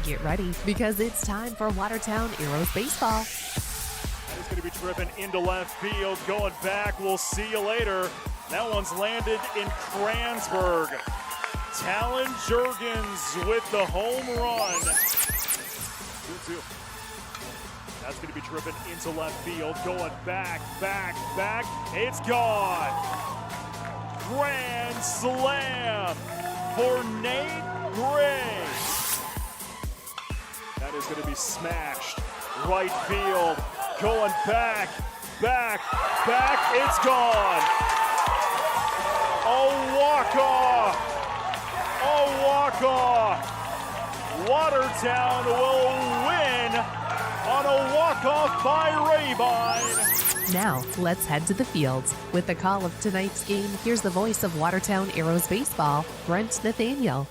Get ready because it's time for Watertown Arrows baseball. That is going to be driven into left field. Going back, we'll see you later. That one's landed in Kranzberg. Talon Jurgens with the home run. 2-2. That's going to be driven into left field. Going back. It's gone. Grand slam for Nate Gray. That is going to be smashed. Right field. Going back. It's gone. A walk-off. Watertown will win on a walk-off by Rabine. Now, let's head to the fields. With the call of tonight's game, here's the voice of Watertown Arrows baseball, Brent Nathaniel.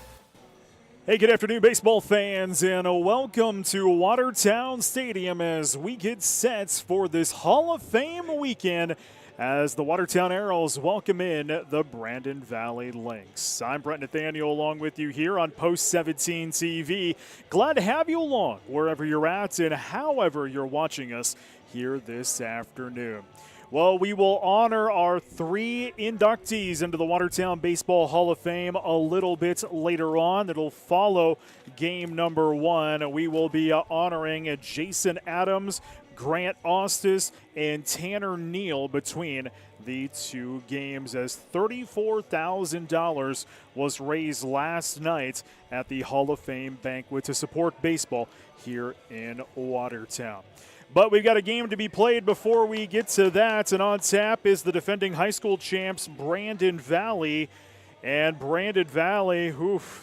Hey, good afternoon, baseball fans, and welcome to Watertown Stadium as we get set for this Hall of Fame weekend as the Watertown Arrows welcome in the Brandon Valley Lynx. I'm Brent Nathaniel along with you here on Post 17 TV. Glad to have you along wherever you're at and however you're watching us here this afternoon. Well, we will honor our 3 inductees into the Watertown Baseball Hall of Fame a little bit later on. It'll follow game number 1. We will be honoring Jason Adams, Grant Ostis, and Tanner Neal between the 2 games as $34,000 was raised last night at the Hall of Fame banquet to support baseball here in Watertown. But we've got a game to be played before we get to that, and on tap is the defending high school champs, Brandon Valley. And Brandon Valley,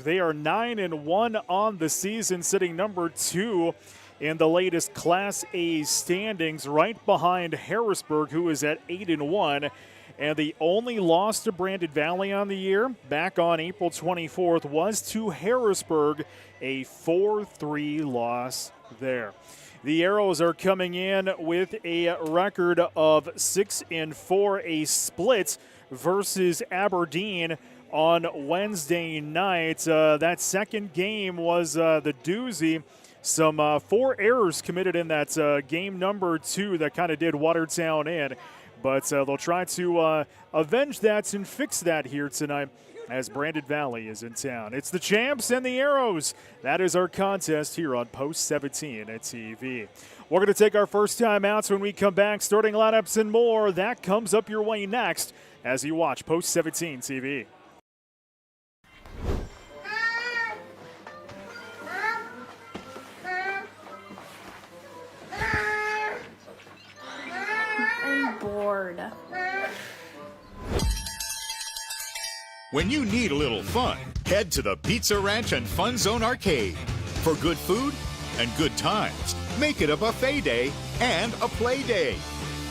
they are 9-1 on the season, sitting number 2 in the latest Class A standings, right behind Harrisburg, who is at 8-1. And the only loss to Brandon Valley on the year, back on April 24th, was to Harrisburg, a 4-3 loss there. The Arrows are coming in with a record of 6-4, a split versus Aberdeen on Wednesday night. That second game was the doozy. Some 4 errors committed in that game number 2 that kind of did Watertown in. But they'll try to avenge that and fix that here tonight as Brandon Valley is in town. It's the champs and the Arrows. That is our contest here on Post 17 at TV. We're going to take our first time outs when we come back. Starting lineups and more. That comes up your way next as you watch Post 17 TV. I'm bored. When you need a little fun, head to the Pizza Ranch and Fun Zone Arcade. For good food and good times, make it a buffet day and a play day.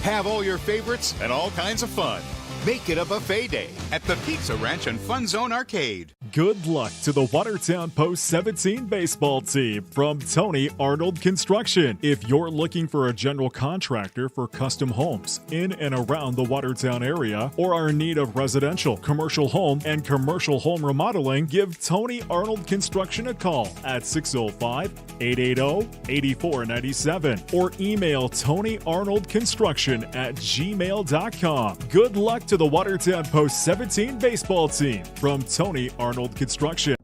Have all your favorites and all kinds of fun. Make it a buffet day at the Pizza Ranch and Fun Zone Arcade. Good luck to the Watertown Post 17 baseball team from Tony Arnold Construction. If you're looking for a general contractor for custom homes in and around the Watertown area or are in need of residential, commercial home, and commercial home remodeling, give Tony Arnold Construction a call at 605-880-8497 or email TonyArnoldConstruction@gmail.com. Good luck to the Watertown Post 17 baseball team from Tony Arnold Construction.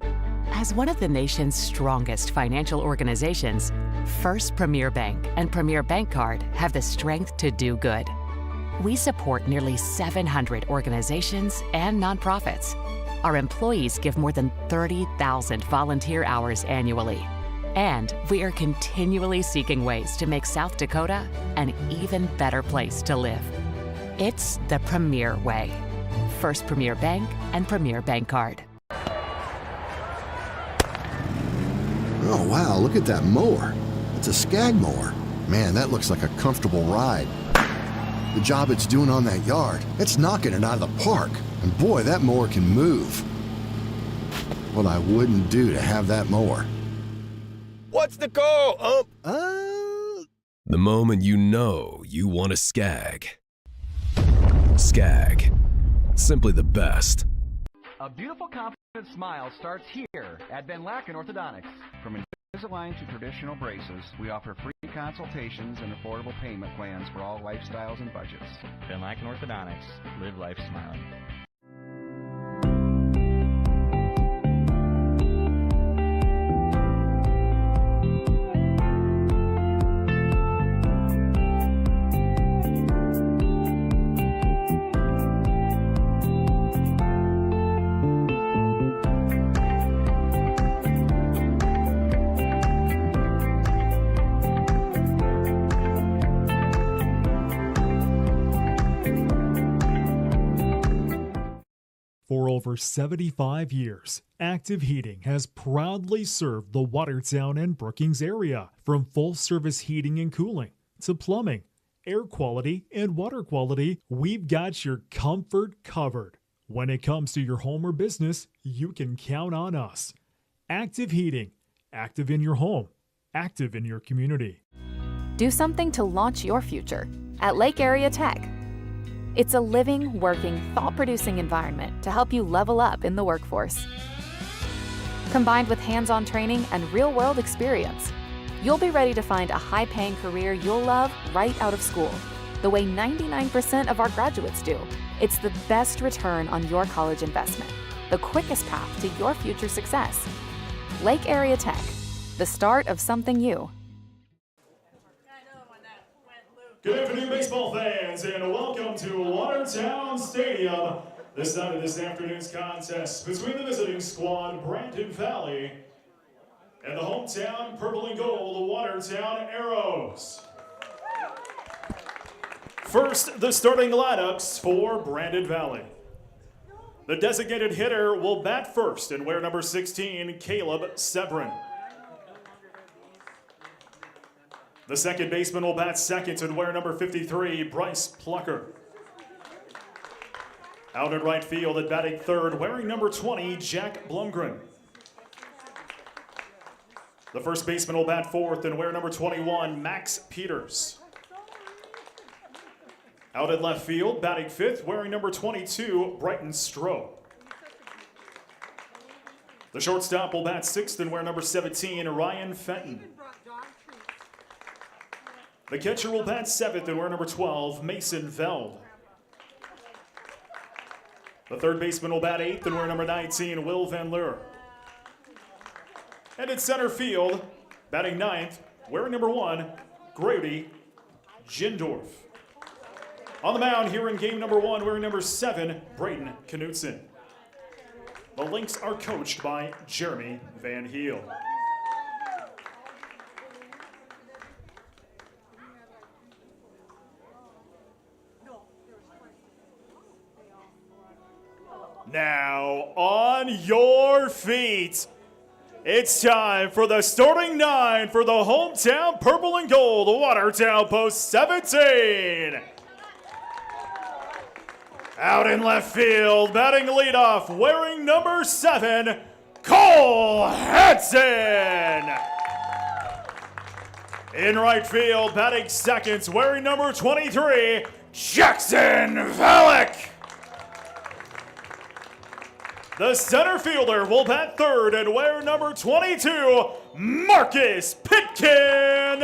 As one of the nation's strongest financial organizations, First Premier Bank and Premier Bank Card have the strength to do good. We support nearly 700 organizations and nonprofits. Our employees give more than 30,000 volunteer hours annually. And we are continually seeking ways to make South Dakota an even better place to live. It's the Premier way. First Premier Bank and Premier Bank Card. Oh, wow, look at that mower. It's a Skag mower. Man, that looks like a comfortable ride. The job it's doing on that yard, it's knocking it out of the park. And boy, that mower can move. What I wouldn't do to have that mower. What's the call, The moment you know you want a Skag. Skag. Simply the best. A beautiful, confident smile starts here at Van Laken Orthodontics. From Aligned to traditional braces, we offer free consultations and affordable payment plans for all lifestyles and budgets. Finlack Orthodontics. Live life smiling. For over 75 years, Active Heating has proudly served the Watertown and Brookings area, from full-service heating and cooling to plumbing, air quality, and water quality. We've got your comfort covered. When it comes to your home or business, you can count on us. Active Heating, active in your home, active in your community. Do something to launch your future at Lake Area Tech. It's a living, working, thought-producing environment to help you level up in the workforce. Combined with hands-on training and real-world experience, you'll be ready to find a high-paying career you'll love right out of school, the way 99% of our graduates do. It's the best return on your college investment, the quickest path to your future success. Lake Area Tech, the start of something new. Good afternoon, baseball fans, and welcome to Watertown Stadium. This night of this afternoon's contest between the visiting squad, Brandon Valley, and the hometown purple and gold, the Watertown Arrows. First, the starting lineups for Brandon Valley. The designated hitter will bat first and wear number 16, Caleb Sebrin. The second baseman will bat second and wear number 53, Bryce Plucker. Out in right field at batting third, wearing number 20, Jack Blumgren. The first baseman will bat fourth and wear number 21, Max Peters. Out at left field, batting fifth, wearing number 22, Brighton Stroh. The shortstop will bat sixth and wear number 17, Ryan Fenton. The catcher will bat seventh and wear number 12, Mason Veld. The third baseman will bat eighth and wear number 19, Will Van Leur. And in center field, batting ninth, wearing number 1, Grady Jindorf. On the mound here in game number 1, wearing number 7, Brayton Knutson. The Lynx are coached by Jeremy Van Heel. Now, on your feet, it's time for the starting 9 for the hometown purple and gold, Watertown Post 17. Out in left field, batting leadoff, wearing number 7, Cole Hansen. In right field, batting second, wearing number 23, Jackson Valek. The center fielder will bat third and wear number 22, Marcus Pitkin.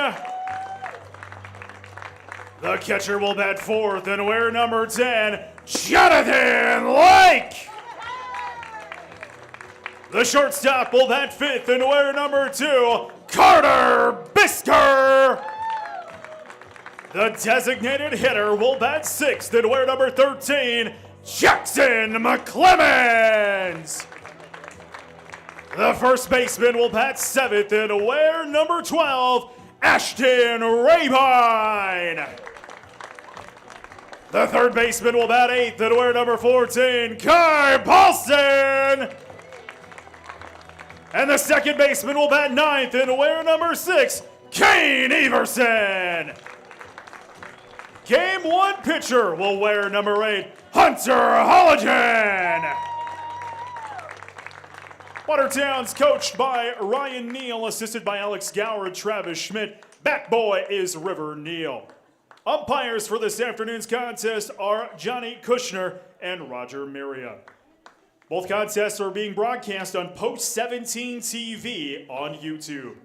The catcher will bat fourth and wear number 10, Jonathan Lake. The shortstop will bat fifth and wear number 2, Carter Bisker. The designated hitter will bat sixth and wear number 13, Jackson McClemens. The first baseman will bat seventh and wear number 12, Ashton Rabine. The third baseman will bat eighth and wear number 14, Kai Paulson. And the second baseman will bat ninth and wear number 6, Kane Everson. Game 1 pitcher will wear number 8, Hunter Holligan. Watertown's coached by Ryan Neal, assisted by Alex Gower and Travis Schmidt. Bat boy is River Neal. Umpires for this afternoon's contest are Johnny Kushner and Roger Miria. Both contests are being broadcast on Post 17 TV on YouTube.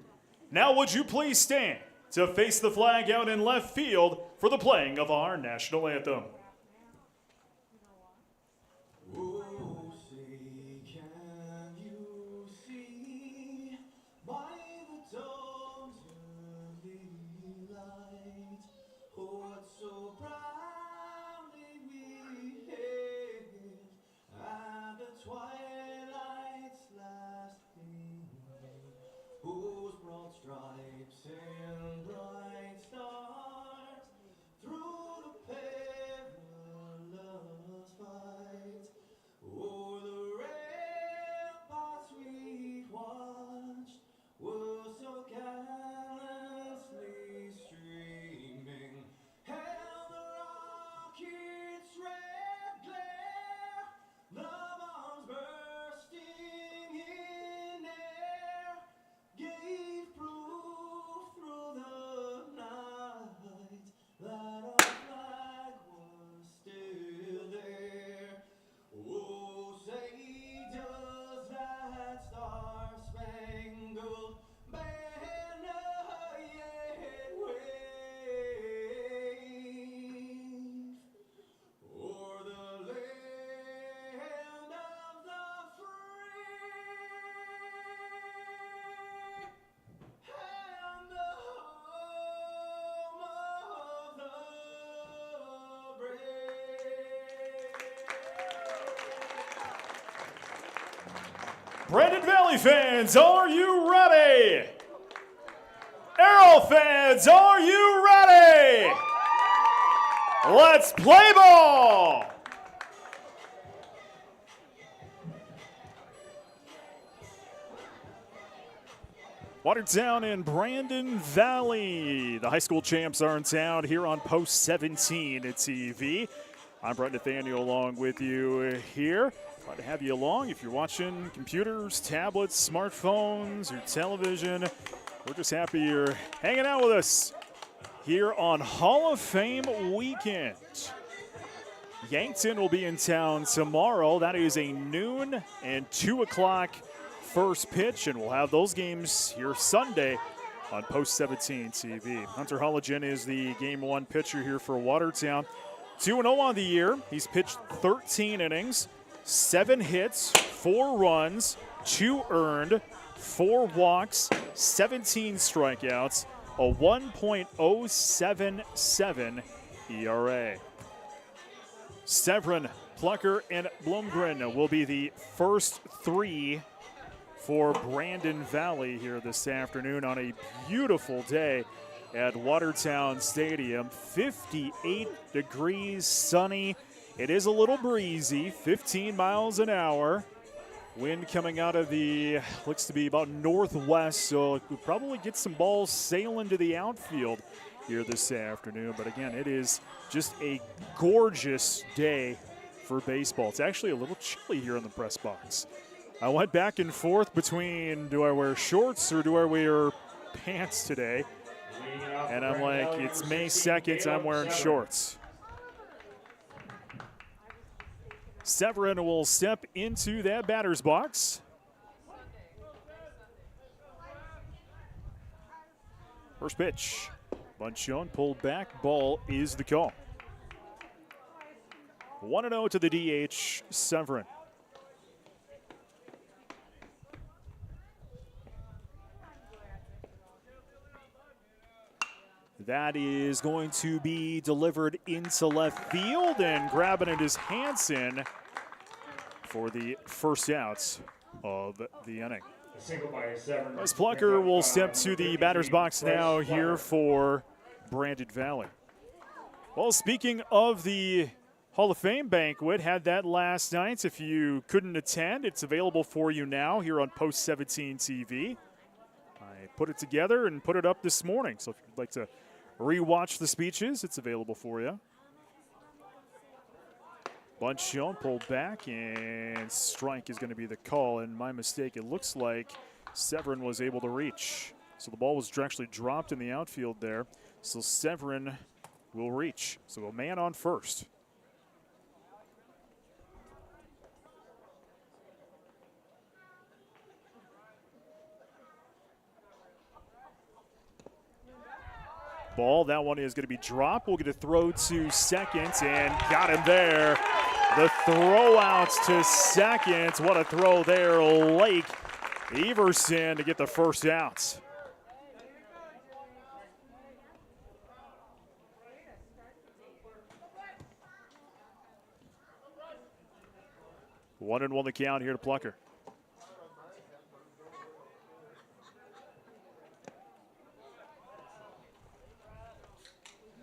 Now would you please stand to face the flag out in left field for the playing of our national anthem. Whose broad stripes and bright stars through the perilous fight o'er the ramparts we watched were so gallantly streaming, held the rocket's red glare, the bombs bursting in air, gave proof through the night that our flag was still there. Oh, say does that star-spangled banner yet wave o'er the land of the free and the home of the brave. Brandon Valley fans, are you ready? Arrow fans, are you ready? Let's play ball! Watertown and Brandon Valley. The high school champs are in town here on Post 17 at TV. I'm Brett Nathaniel along with you here. Glad to have you along. If you're watching computers, tablets, smartphones, or television, we're just happy you're hanging out with us here on Hall of Fame weekend. Yankton will be in town tomorrow. That is a noon and 2 o'clock first pitch, and we'll have those games here Sunday on Post 17 TV. Hunter Holligan is the Game 1 pitcher here for Watertown. 2-0 on the year. He's pitched 13 innings, 7 hits, 4 runs, 2 earned, 4 walks, 17 strikeouts, a 1.077 ERA. Severin, Plucker, and Blomgren will be the first 3 for Brandon Valley here this afternoon on a beautiful day at Watertown Stadium. 58 degrees, sunny. It is a little breezy, 15 miles an hour. Wind coming out of the, looks to be about northwest, so we'll probably get some balls sailing to the outfield here this afternoon. But again, it is just a gorgeous day for baseball. It's actually a little chilly here in the press box. I went back and forth between, do I wear shorts or do I wear pants today? And I'm like, it's May 2nd, I'm wearing shorts. Severin will step into that batter's box. First pitch. Bunt shown, pulled back, ball is the call. 1-0 to the DH, Severin. That is going to be delivered into left field, and grabbing it is Hansen for the first out of the inning. As Plucker will step to the batter's box now here for Brandon Valley. Well, speaking of the Hall of Fame banquet, had that last night. If you couldn't attend, it's available for you now here on Post 17 TV. I put it together and put it up this morning, so if you'd like to rewatch the speeches, it's available for you. Bunt shown, pulled back, and strike is going to be the call. And my mistake, it looks like Severin was able to reach. So the ball was actually dropped in the outfield there. So Severin will reach. So a man on first. ball. That one is going to be dropped. We'll get a throw to second, and got him there. The throw out to second. What a throw there. Lake Everson to get the first out. One and one the count here to Plucker.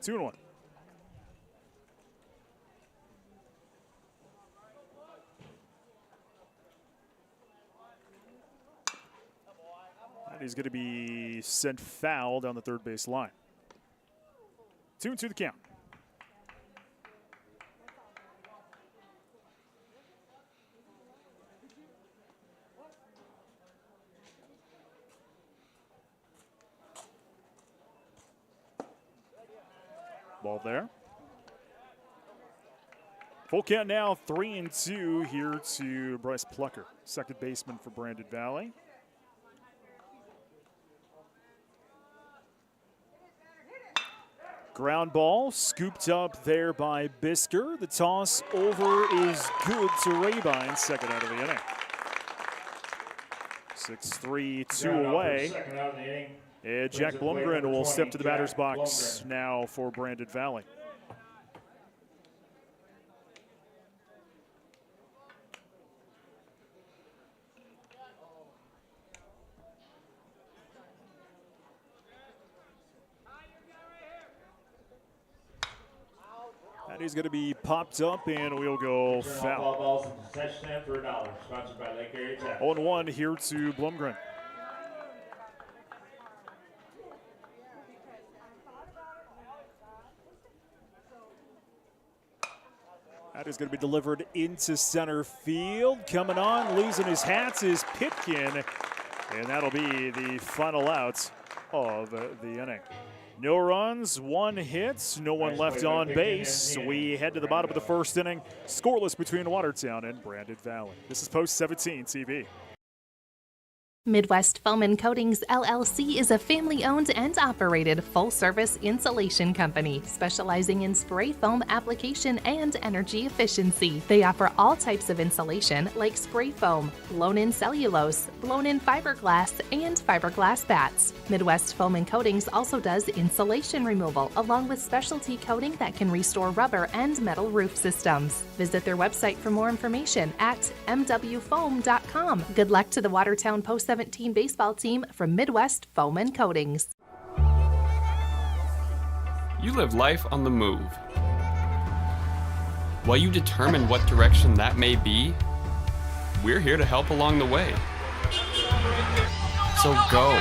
Two and one. And he's going to be sent foul down the third base line. 2-2 the count. Ball there. Full count now, 3-2 here to Bryce Plucker, second baseman for Brandon Valley. Ground ball scooped up there by Bisker. The toss over is good to Rabine, second out of the inning. 6-3, 2 away. And Jack Blumgren will step to the batter's box now for Brandon Valley. And he's going to be popped up, and we'll go foul. 0-1 here to Blumgren. That is going to be delivered into center field. Coming on, losing his hats is Pitkin, and that'll be the final out of the inning. No runs, 1 hit, no one left on base. We head to the bottom of the first inning, scoreless between Watertown and Brandon Valley. This is Post 17 TV. Midwest Foam and Coatings LLC is a family-owned and operated full-service insulation company specializing in spray foam application and energy efficiency. They offer all types of insulation like spray foam, blown-in cellulose, blown-in fiberglass, and fiberglass bats. Midwest Foam and Coatings also does insulation removal along with specialty coating that can restore rubber and metal roof systems. Visit their website for more information at mwfoam.com. Good luck to the Watertown Post 17 baseball team from Midwest Foam and Coatings. You live life on the move. While you determine what direction that may be, we're here to help along the way. So go.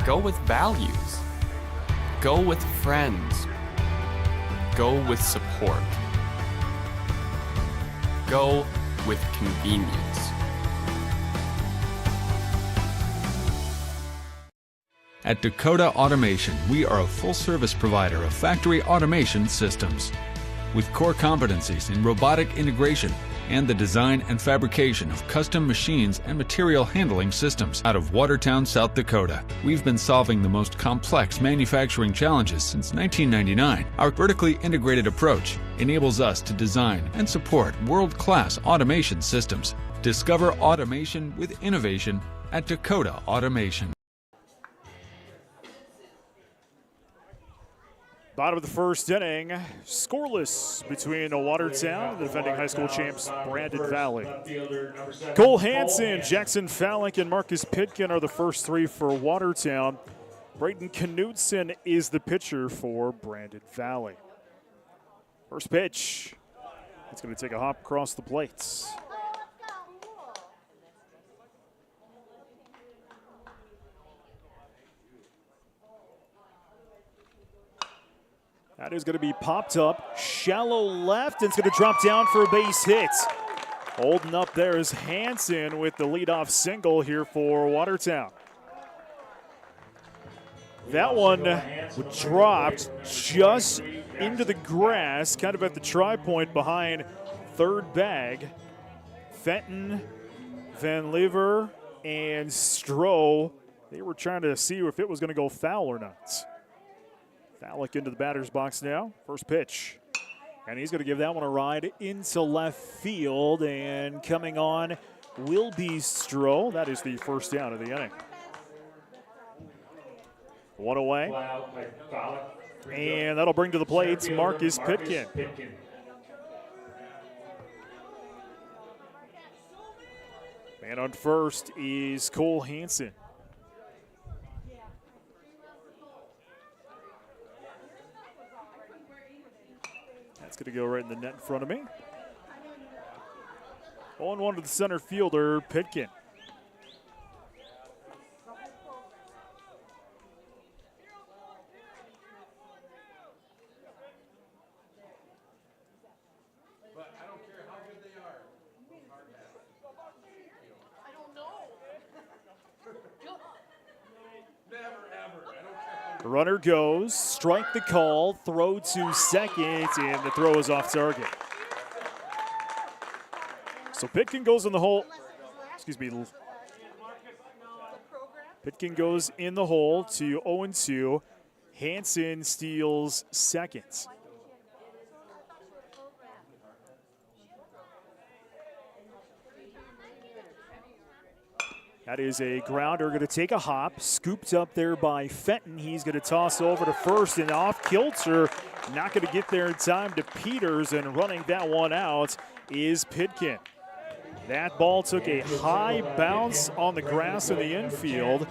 Go with values. Go with friends. Go with support. Go with convenience. At Dakota Automation, we are a full-service provider of factory automation systems. With core competencies in robotic integration and the design and fabrication of custom machines and material handling systems out of Watertown, South Dakota. We've been solving the most complex manufacturing challenges since 1999. Our vertically integrated approach enables us to design and support world-class automation systems. Discover automation with innovation at Dakota Automation. Bottom of the first inning, scoreless between Watertown and the defending high school champs Brandon Valley. Cole Hansen, Jackson Fallick, and Marcus Pitkin are the first three for Watertown. Brayton Knudsen is the pitcher for Brandon Valley. First pitch, it's going to take a hop across the plates. That is going to be popped up, shallow left, and it's going to drop down for a base hit. Holding up there is Hansen with the leadoff single here for Watertown. That one dropped just into the grass, kind of at the tri-point behind third bag. Fenton, Van Lever, and Stroh They were trying to see if it was going to go foul or not. Falick into the batter's box now. First pitch. And he's going to give that one a ride into left field. And coming on will be Stroh. That is the first down of the inning. One away. And that'll bring to the plate Marcus Pitkin. Man on first is Cole Hansen. That's going to go right in the net in front of me. 0-1 to the center fielder, Pitkin. The runner goes, strike the call, throw to second, and the throw is off target. So Pitkin goes in the hole. Excuse me. Pitkin goes in the hole to 0-2. Hansen steals second. That is a grounder, going to take a hop, scooped up there by Fenton. He's going to toss over to first and off kilter. Not going to get there in time to Peters, and running that one out is Pitkin. That ball took a high bounce on the grass in the infield,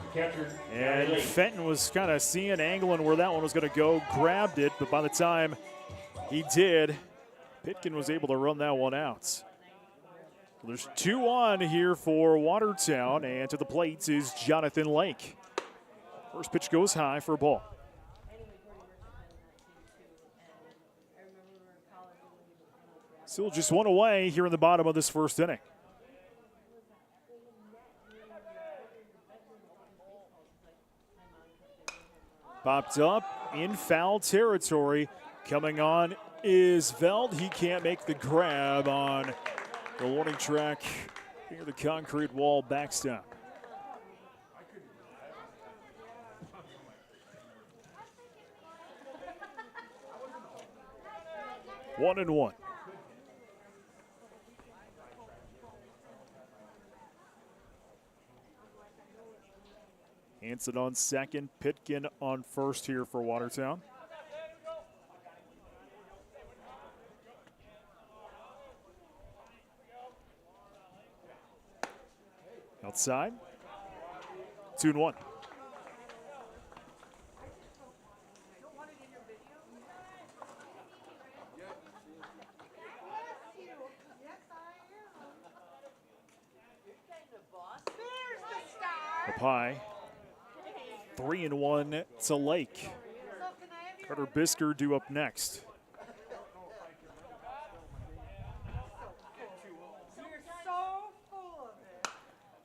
and Fenton was kind of seeing, angling where that one was going to go, grabbed it, but by the time he did, Pitkin was able to run that one out. There's 2 on here for Watertown, and to the plate is Jonathan Lake. First pitch goes high for a ball. Still just 1 away here in the bottom of this first inning. Popped up in foul territory. Coming on is Veld. He can't make the grab on the warning track near the concrete wall backstop. One and one. Hansen on second, Pitkin on first here for Watertown. Outside, 2-1. Up high, 3-1 to Lake. Carter Bisker due up next.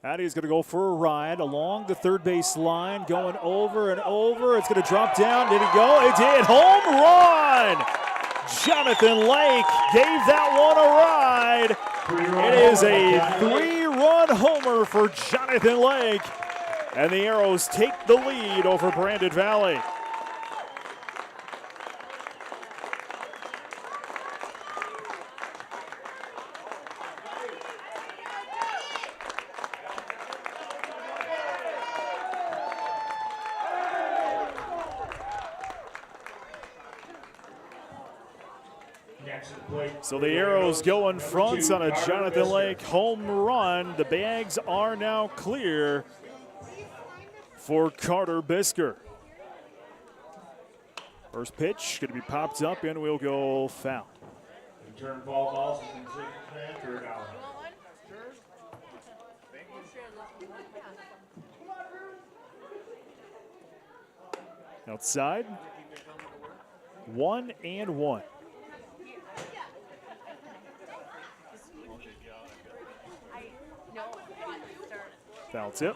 Addie's going to go for a ride along the third base line, going over and over. It's going to drop down. Did it go? It did. Home run! Jonathan Lake gave that one a ride. It is a 3-run homer for Jonathan Lake. And the Arrows take the lead over Brandon Valley. So the Arrows go in front on a Jonathan Lake home run. The bags are now clear for Carter Bisker. First pitch going to be popped up and we'll go foul. Return balls for $1. Outside, 1-1. Foul tip.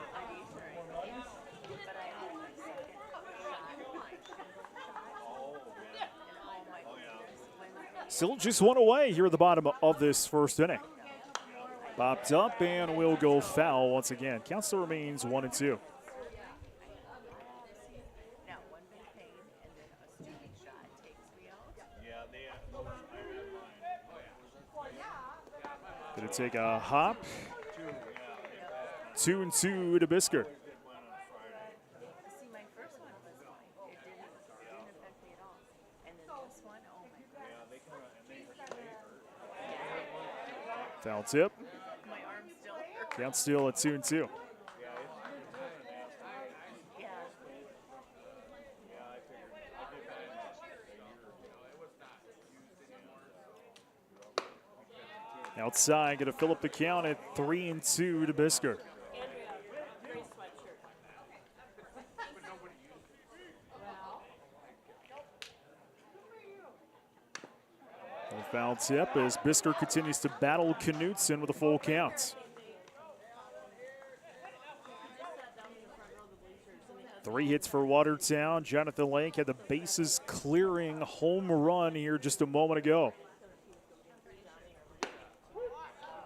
Still just 1 away here at the bottom of this first inning. Popped up and we'll go foul once again. Count still remains 1-2. take a hop. 2-2 to Bisker. Foul tip. Count still at 2-2. Outside, going to fill up the count at 3-2 to Bisker. The foul tip as Bisker continues to battle Knutson with a full count. 3 hits for Watertown. Jonathan Lake had the bases clearing home run here just a moment ago.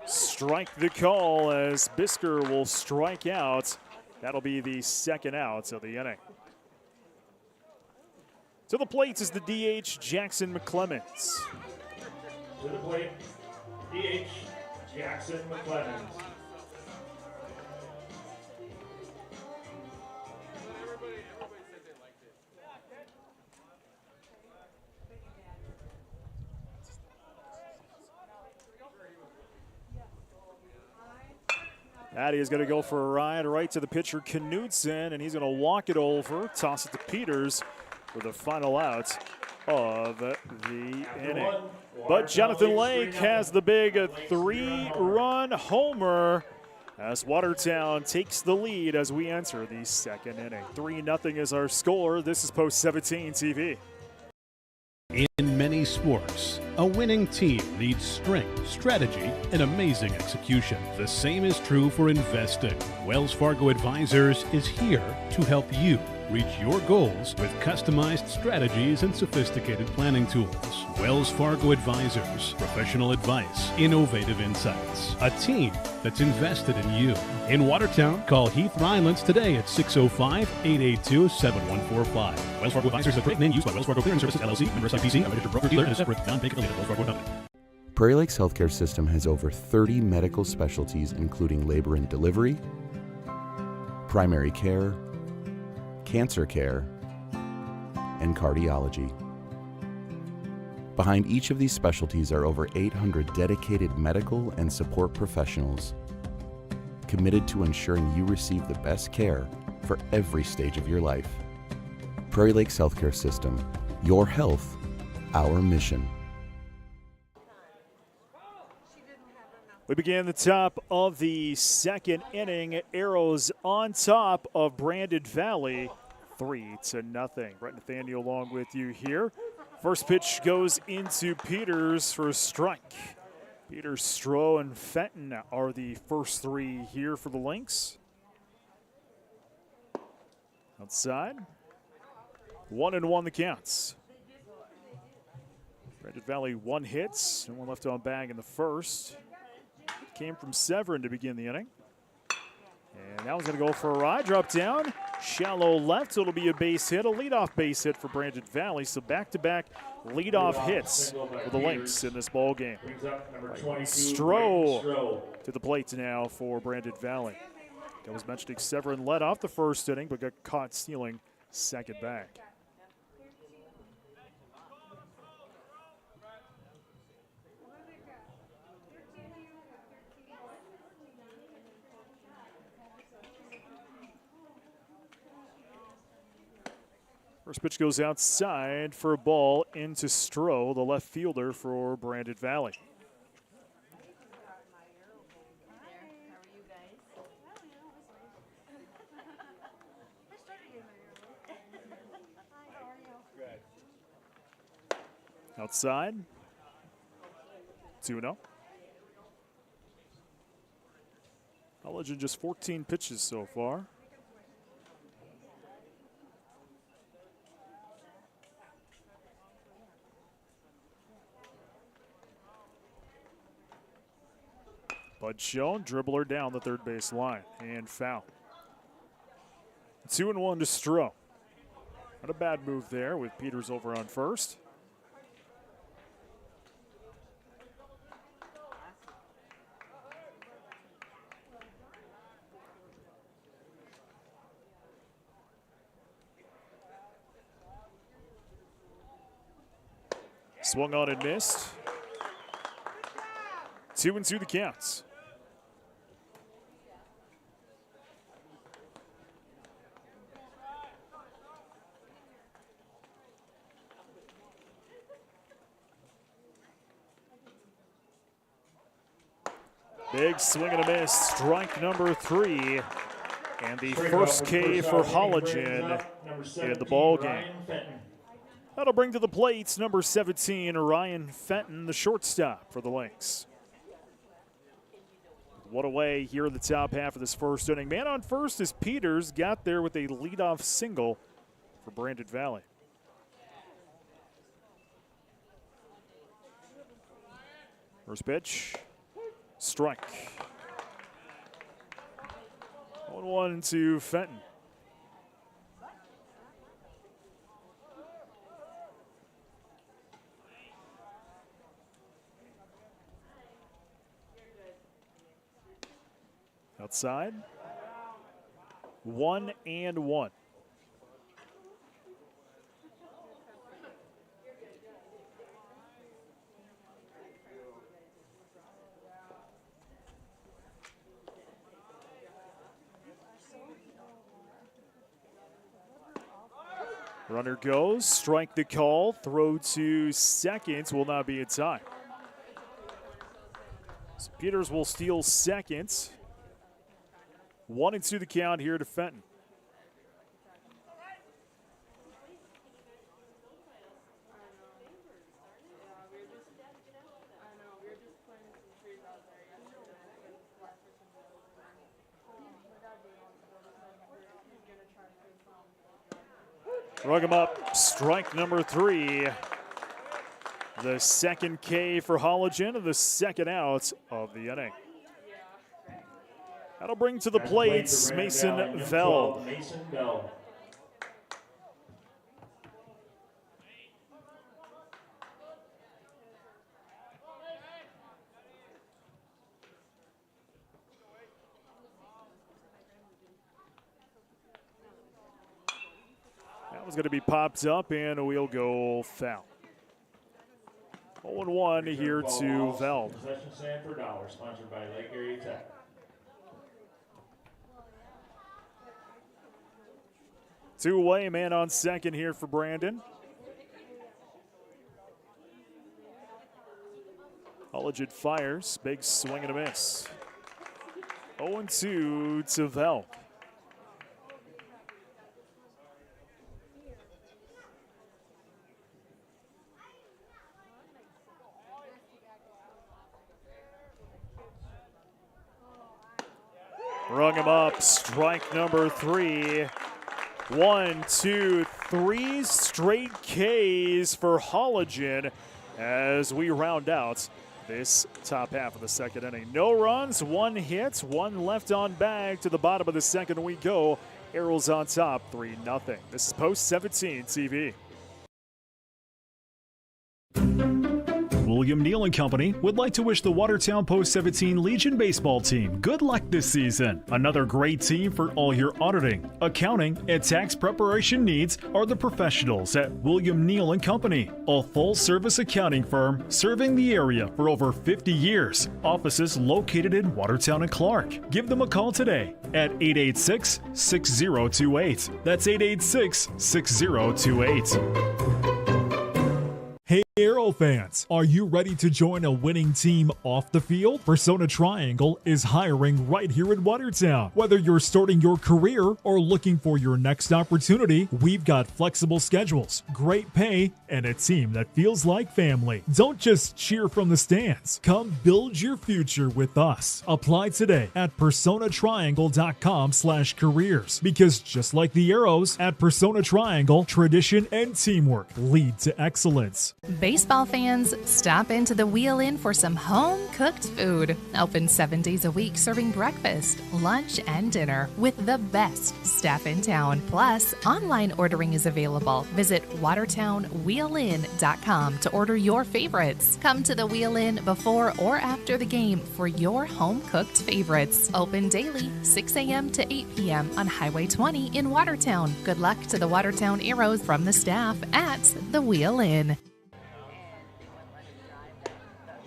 Strike the call as Bisker will strike out. That'll be the second out of the inning. To the plate is the DH, Jackson McClemens. To the plate, DH, Jackson McClemens. Addy is going to go for a ride right to the pitcher Knutson, and he's going to walk it over, toss it to Peters for the final out of the inning. But Jonathan Lake has the big 3-run homer as Watertown takes the lead as we enter the second inning. 3-0 is our score. This is Post 17 TV. In many sports, a winning team needs strength, strategy, and amazing execution. The same is true for investing. Wells Fargo Advisors is here to help you reach your goals with customized strategies and sophisticated planning tools. Wells Fargo Advisors, professional advice, innovative insights, a team that's invested in you. In Watertown, call Heath Rylands today at 605-882-7145. Wells Fargo Advisors is a trade name used by Wells Fargo Clearing Services, LLC, member SIPC, a registered broker-dealer, and a separate non-bank affiliate of Wells Fargo Company. Prairie Lakes Healthcare System has over 30 medical specialties, including labor and delivery, primary care, cancer care, and cardiology. Behind each of these specialties are over 800 dedicated medical and support professionals committed to ensuring you receive the best care for every stage of your life. Prairie Lakes Healthcare System, your health, our mission. We began the top of the second inning. Arrows on top of Brandon Valley, 3-0. Brett Nathaniel along with you here. First pitch goes into Peters for a strike. Peters, Stroh, and Fenton are the first 3 here for the Lynx. Outside, 1-1 the counts. Brandon Valley 1 hit, and 1 left on bag in the first. Came from Severin to begin the inning. And now he's going to go for a ride, drop down, shallow left, so it'll be a base hit, a leadoff base hit for Brandon Valley. So back-to-back leadoff hits for the Lynx in this ball game. Stroh to the plate now for Brandon Valley. I was mentioning Severin led off the first inning, but got caught stealing second back. First pitch goes outside for a ball into Stroh, the left fielder for Brandon Valley. Outside, 2-0. College in just 14 pitches so far. Bud Schoen, dribbler down the third base line and foul. 2-1 to Stroh. Not a bad move there with Peters over on first. Swung on and missed. 2-2 the counts. Big swing and a miss, strike number 3. And the first K for Holligen in the ball game. That'll bring to the plate number 17, Ryan Fenton, the shortstop for the Lynx. What away here in the top half of this first inning. Man on first as Peters got there with a leadoff single for Brandon Valley. First pitch, strike. 1-1 to Fenton. Outside. 1-1. Runner goes, strike the call, throw to second, will not be in time. So Peters will steal second. 1-2 the count here to Fenton. Rug him up, strike number 3. The second K for Holligen and the second out of the inning. That'll bring to the plate Mason Veld. That was going to be popped up, and we'll go foul. 0-1 here to Veld. Possession stand for $1, sponsored by Lake Area Tech. Two away, man on second here for Brandon. Holligen fires, big swing and a miss. 0-2 to Veld. Rung him up, strike number 3. 1, 2, 3 straight Ks for Holligen as we round out this top half of the second inning. No runs, 1 hit, 1 left on bag. To the bottom of the second we go. Arrows on top, 3-0. This is Post 17 TV. William Neal & Company would like to wish the Watertown Post 17 Legion baseball team good luck this season. Another great team for all your auditing, accounting, and tax preparation needs are the professionals at William Neal & Company, a full-service accounting firm serving the area for over 50 years. Offices located in Watertown and Clark. Give them a call today at 886-6028. That's 886-6028. Hey Arrow fans, are you ready to join a winning team off the field? Persona Triangle is hiring right here in Watertown. Whether you're starting your career or looking for your next opportunity, we've got flexible schedules, great pay, and a team that feels like family. Don't just cheer from the stands. Come build your future with us. Apply today at personatriangle.com/careers, because just like the Arrows, at Persona Triangle, tradition and teamwork lead to excellence. Baseball fans, stop into the Wheel Inn for some home-cooked food. Open 7 days a week, serving breakfast, lunch, and dinner with the best staff in town. Plus, online ordering is available. Visit watertownwheelin.com to order your favorites. Come to the Wheel Inn before or after the game for your home-cooked favorites. Open daily, 6 a.m. to 8 p.m. on Highway 20 in Watertown. Good luck to the Watertown Arrows from the staff at the Wheel Inn.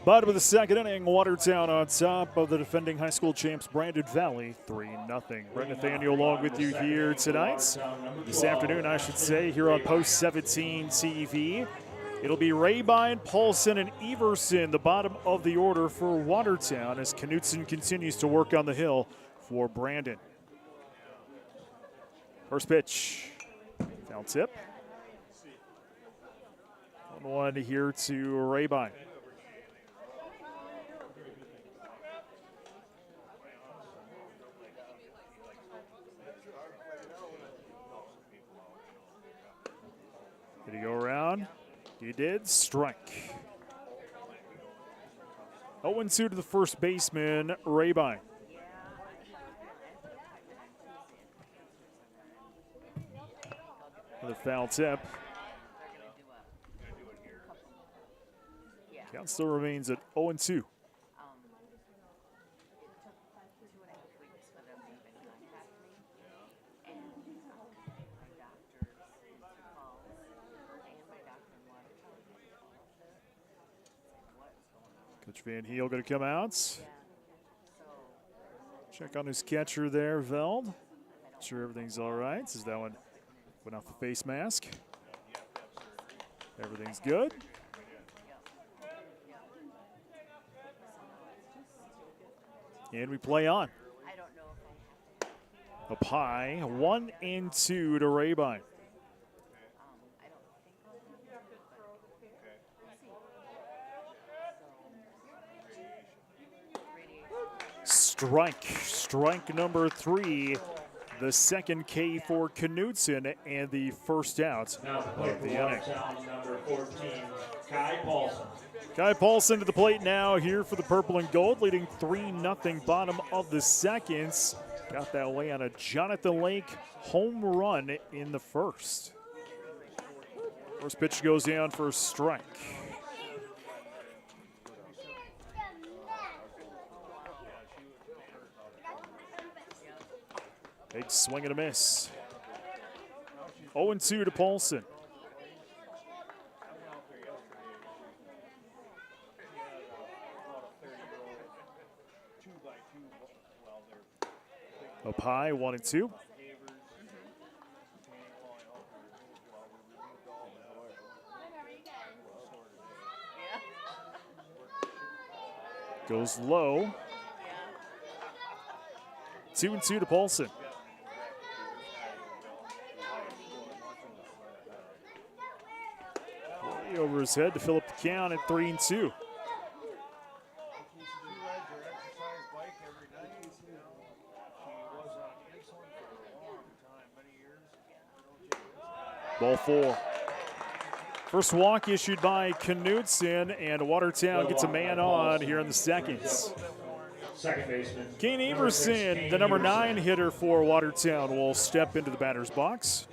Bottom of the second inning, Watertown on top of the defending high school champs Brandon Valley, 3-0. Brett Nathaniel along with you here tonight. This afternoon, I should say, here on Post 17 TV. It'll be Rabine, Paulson, and Everson, the bottom of the order for Watertown, as Knutson continues to work on the hill for Brandon. First pitch, foul tip. 1-1 here to Rabine. Did he go around? He did. Strike. 0-2 to the first baseman, Rabine. Another foul tip. Count still remains at 0-2. Coach Van Heel going to come out. Check on his catcher there, Veld. Sure everything's all right. As that one went off the face mask. Everything's good. And we play on. Up high, 1-2 to Rabine. Strike number 3. The second K for Knutson and the first out of the inning. Number 14, Kai Paulson. Kai Paulson to the plate now here for the purple and gold, leading 3-0 bottom of the seconds. Got that way on a Jonathan Lake home run in the first. First pitch goes down for a strike. Big swing and a miss. 0-2 to Paulson. Up high, 1-2. Goes low. 2-2 to Paulson. Way over his head to fill up the count at 3-2. Ball 4. First walk issued by Knutson, and Watertown gets a man on here in the seconds. Second baseman. Kane Everson, the number 9 hitter for Watertown, will step into the batter's box.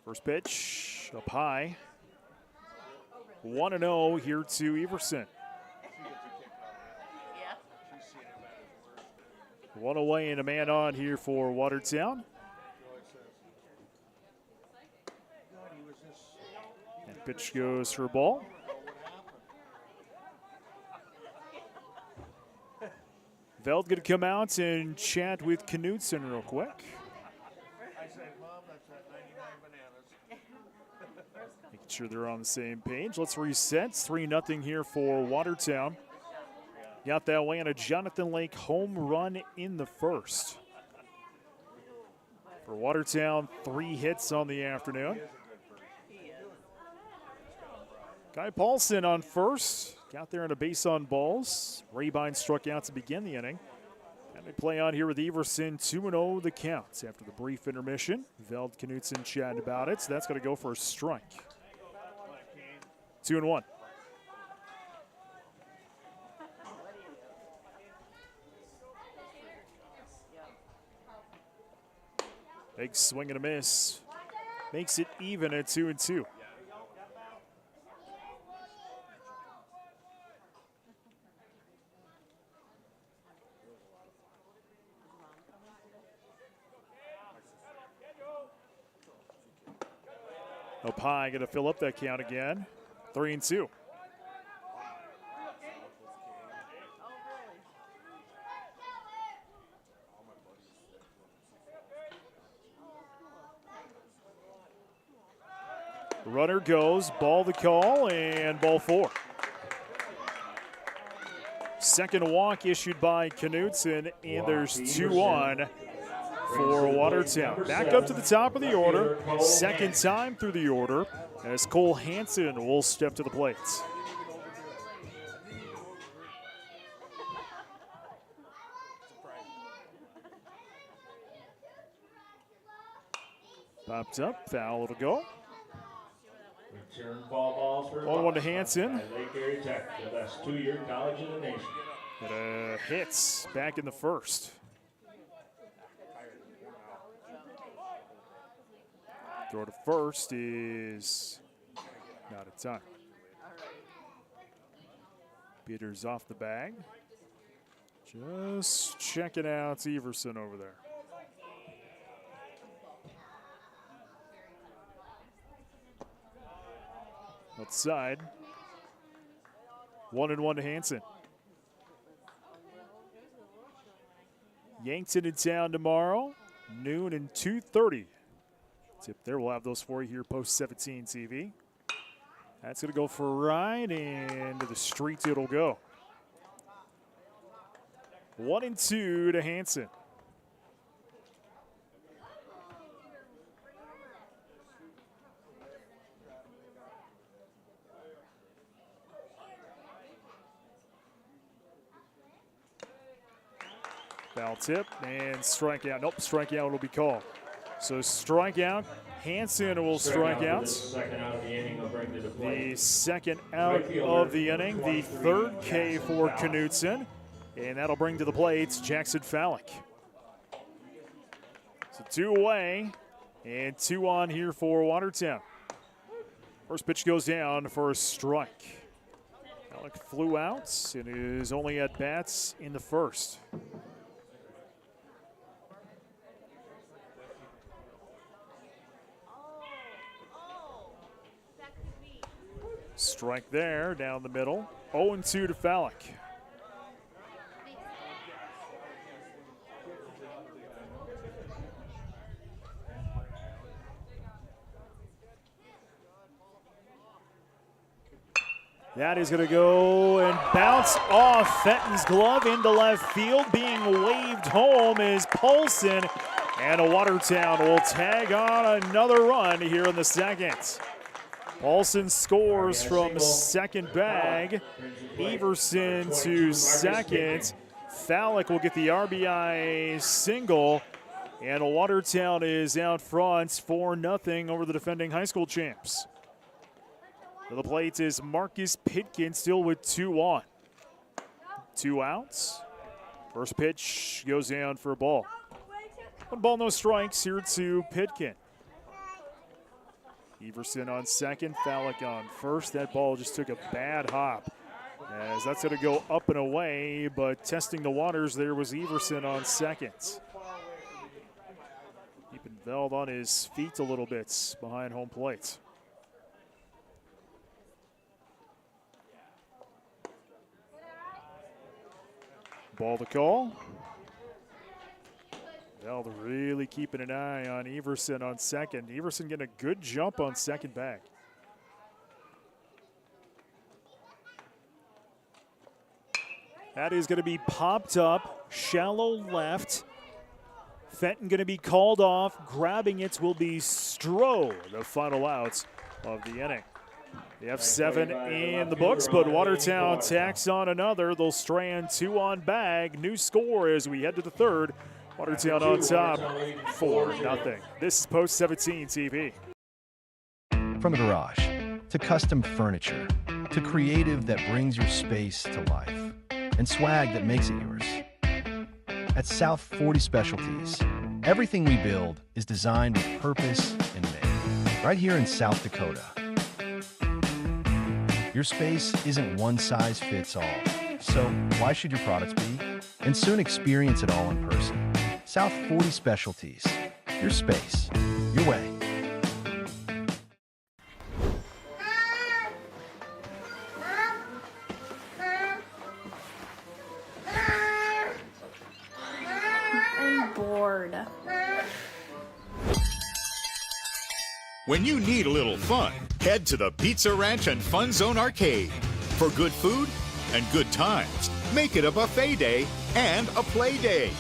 First pitch up high. 1-0 here to Everson. One away and a man on here for Watertown. And pitch goes for a ball. Veld going to come out and chat with Knutson real quick. Making sure they're on the same page. Let's reset. 3-0 here for Watertown. Got that way on a Jonathan Lake home run in the first. For Watertown, 3 hits on the afternoon. Kai Paulson on first. Got there on a base on balls. Rabine struck out to begin the inning. And they play on here with Everson, 2-0 the count after the brief intermission. Veld Knutson chatting about it, so that's going to go for a strike. 2-1. Big swing and a miss. Makes it even at 2-2. Up high, going to fill up that count again. 3-2. Runner goes, ball the call, and ball 4. Second walk issued by Knutson, and there's 2 on for Watertown. Back up to the top of the order, second time through the order, as Cole Hansen will step to the plate. Popped up, foul to go. Return ball balls for 1-1 to Hansen. Lake Area Tech, the best 2-year college in the nation. It hits back in the first. Throw to first is not a time. Peters off the bag. Just checking out Everson over there. Outside. 1-1 to Hansen. Yankton in town tomorrow, noon and 2:30. Tip there, we'll have those for you here post 17 TV. That's going to go for right, and to the streets it'll go. 1-2 to Hansen. Foul tip and strikeout. Nope, strikeout will be called. So strikeout. Hansen will strike out. The second out of the inning will bring to the plate. The second out of the inning. The third K for Knutson. And that'll bring to the plate Jackson Fallick. So 2 away and 2 on here for Watertown. First pitch goes down for a strike. Fallick flew out and is only at bats in the first. Strike there, down the middle. 0-2 to Fallick. That is going to go and bounce off Fenton's glove into left field. Being waved home is Paulson, and Watertown will tag on another run here in the second. Paulson scores from second bag. Everson to second. Fallick will get the RBI single. And Watertown is out front 4-0 over the defending high school champs. To the plate is Marcus Pitkin, still with 2 on. 2 outs. First pitch goes down for a ball. 1 ball, no strikes here to Pitkin. Everson on second, Fallick on first. That ball just took a bad hop, as that's going to go up and away, but testing the waters there was Everson on second. Keeping Veld on his feet a little bit behind home plate. Ball to call. Veld really keeping an eye on Everson on second. Everson getting a good jump on second bag. That is going to be popped up, shallow left. Fenton going to be called off. Grabbing it will be Stroh, the final out of the inning. They have 7 in the books, but Watertown tacks on another. They'll strand 2 on bag. New score as we head to the third. Watertown on top, 4-0. This is Post 17 TV. From the garage to custom furniture to creative that brings your space to life and swag that makes it yours. At South 40 Specialties, everything we build is designed with purpose and made right here in South Dakota. Your space isn't one size fits all, so why should your products be? And soon experience it all in person. South 40 Specialties, your space, your way. When you need a little fun, head to the Pizza Ranch and Fun Zone Arcade. For good food and good times, make it a buffet day and a play day.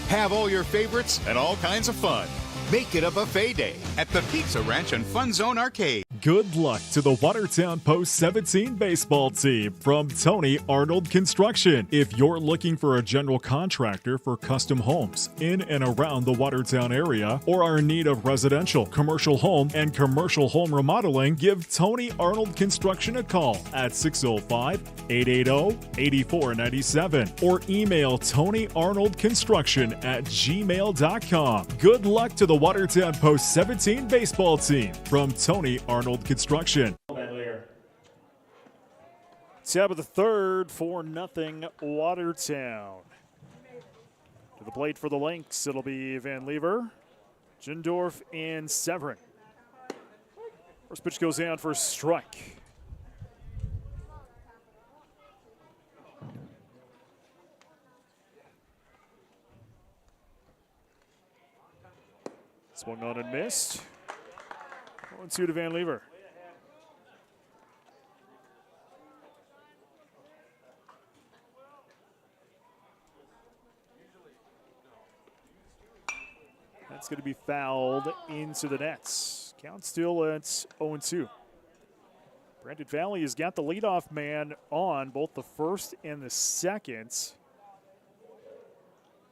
Have all your favorites and all kinds of fun. Make it a buffet day at the Pizza Ranch and Fun Zone Arcade. Good luck to the Watertown Post 17 baseball team from Tony Arnold Construction. If you're looking for a general contractor for custom homes in and around the Watertown area or are in need of residential, commercial home, and commercial home remodeling, give Tony Arnold Construction a call at 605-880-8497 or email TonyArnoldConstruction@gmail.com. Good luck to the Watertown Post 17 baseball team from Tony Arnold Construction. Top of the third, 4-0 Watertown. To the plate for the Lynx, it'll be Van Lever, Jindorf, and Severin. First pitch goes down for a strike. Swung on and missed. 1-2 to Van Lever. That's going to be fouled into the nets. Count still at 0-2. Brandon Valley has got the leadoff man on both the first and the second.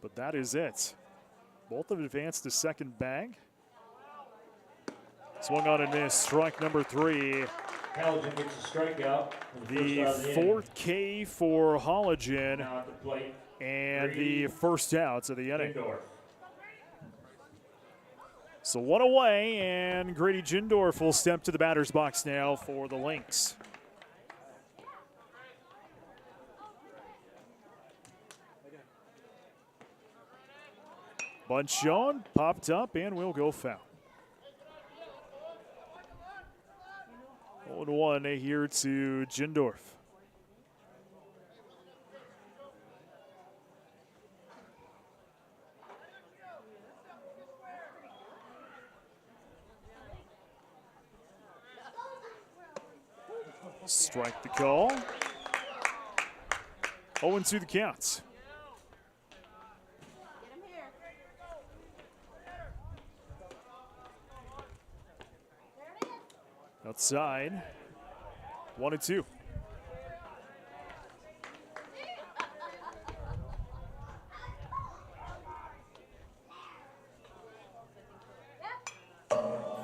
But that is it. Both have advanced to second bag. Swung on and missed. Strike number 3. Halligan gets a strikeout. The fourth K for Halligan. And the first outs of the inning. So one away, and Grady Jindorf will step to the batter's box now for the Lynx. Bunt shown, popped up, and will go foul. 0-1 here to Jindorf. Strike the call. 0-2 the counts. Outside, 1-2.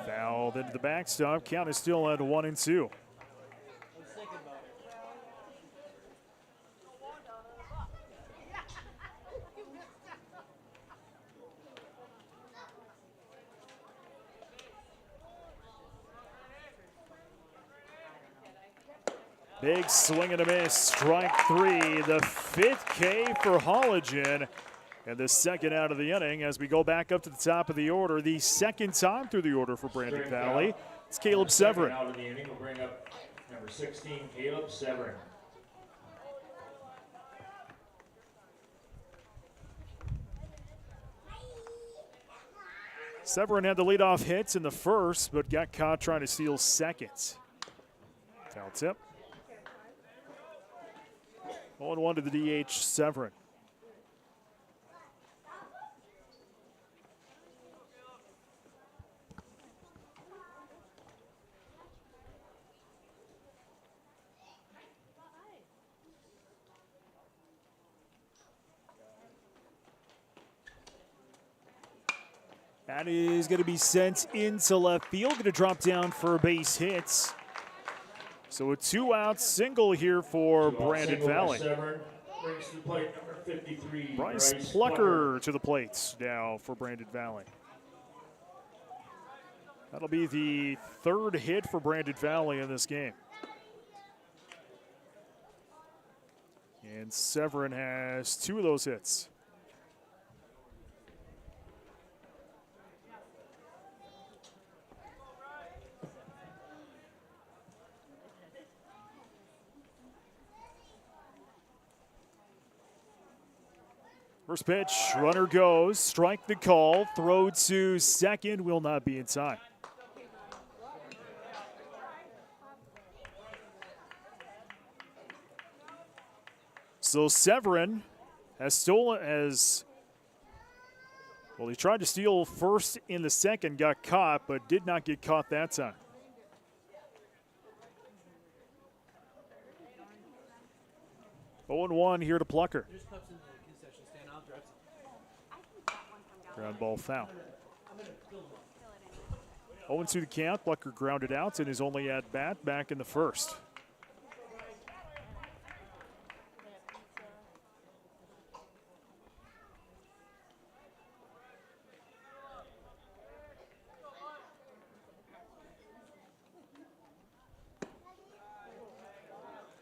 Fouled into the backstop. Count is still at 1-2. Big swing and a miss, strike 3, the 5th K for Halligan, and the second out of the inning as we go back up to the top of the order. The second time through the order for Brandon Valley. It's Caleb Severin. Out of the inning, we'll bring up number 16, Caleb Severin. Severin had the leadoff hits in the first, but got caught trying to steal second. Foul tip. 0-1 to the DH, Severin. That is going to be sent into left field. Going to drop down for a base hit. So a 2-out single here for Brandon Valley. Brings to the plate number 53, Bryce Plucker to the plate now for Brandon Valley. That'll be the third hit for Brandon Valley in this game. And Severin has 2 of those hits. First pitch, runner goes, strike the call, throw to second, will not be in time. So Severin he tried to steal first in the second, got caught, but did not get caught that time. Oh, 0-1 here to Plucker. Ground ball foul. 0-2 the count. Plucker grounded out in his only at bat back in the first.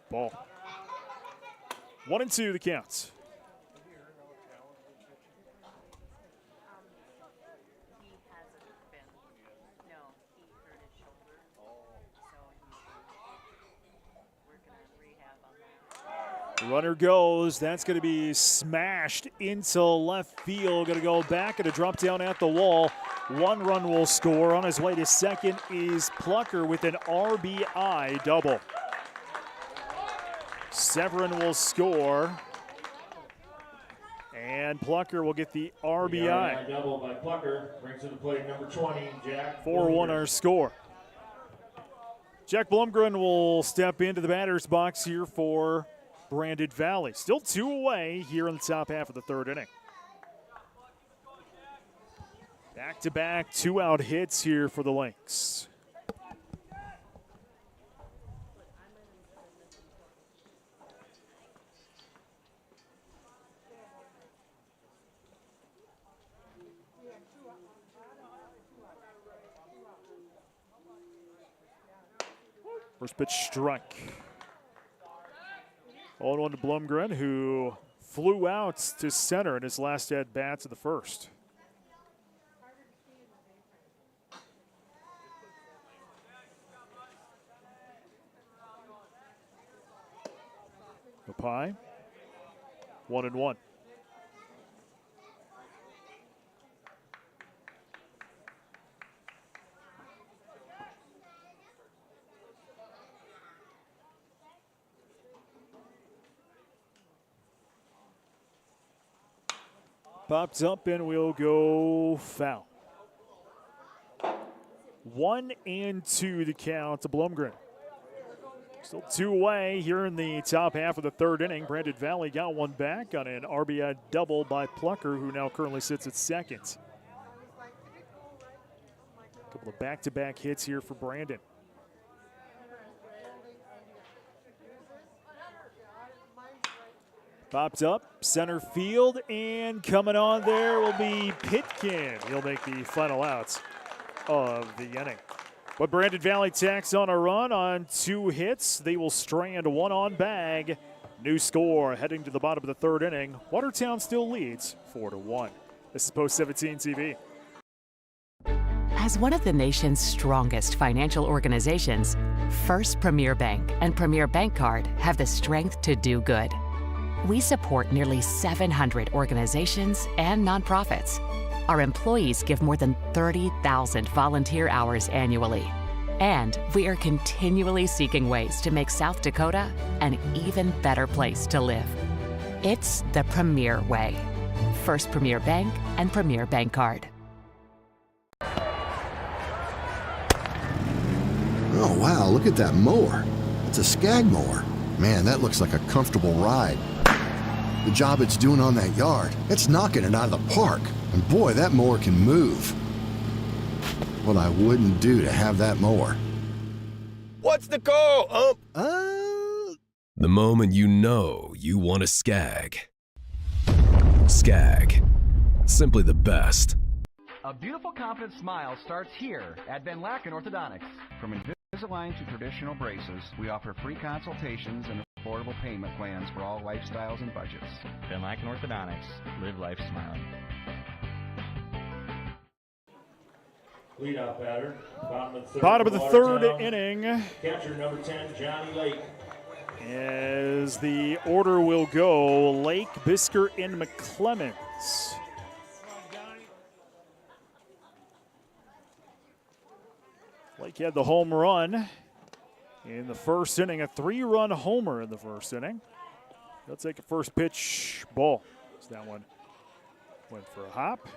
Ball. 1-2 the counts. Runner goes. That's going to be smashed into left field. Going to go back and a drop down at the wall. One run will score. On his way to second is Plucker with an RBI double. Severin will score. And Plucker will get the RBI. Double by Plucker brings to the plate number 20, Jack. 4-1 our score. Jack Blumgren will step into the batter's box here for Brandon Valley. Still 2 away here in the top half of the third inning. Back-to-back 2-out hits here for the Lynx. First pitch struck. 0-1 to Blumgren, who flew out to center in his last at-bats of the first. Kapai, 1-1. Pops up and we'll go foul. 1-2 the count to Blumgren. Still 2 away here in the top half of the third inning. Brandon Valley got one back on an RBI double by Plucker, who now currently sits at second. A couple of back-to-back hits here for Brandon. Popped up, center field, and coming on there will be Pitkin. He'll make the final outs of the inning. But Brandon Valley tacks on a run on 2 hits. They will strand 1 on bag. New score heading to the bottom of the third inning. Watertown still leads 4-1. This is Post 17 TV. As one of the nation's strongest financial organizations, First Premier Bank and Premier Bank Card have the strength to do good. We support nearly 700 organizations and nonprofits. Our employees give more than 30,000 volunteer hours annually. And we are continually seeking ways to make South Dakota an even better place to live. It's the Premier way. First Premier Bank and Premier Bank Card. Oh, wow, look at that mower. It's a Skag mower. Man, that looks like a comfortable ride. The job it's doing on that yard, it's knocking it out of the park. And boy, that mower can move. What I wouldn't do to have that mower. What's the call, The moment you know you want a Skag. Skag. Simply the best. A beautiful, confident smile starts here at Van Laken Orthodontics. From Invisalign to traditional braces, we offer free consultations and affordable payment plans for all lifestyles and budgets. Van Laken Orthodontics. Live life smiling. Leadoff batter, bottom of the third inning. Catcher number 10, Johnny Lake. As the order will go, Lake, Bisker, and McClemens. Lake had the home run in the first inning, a 3-run homer in the first inning. They'll take a first pitch ball. So that one went for a hop.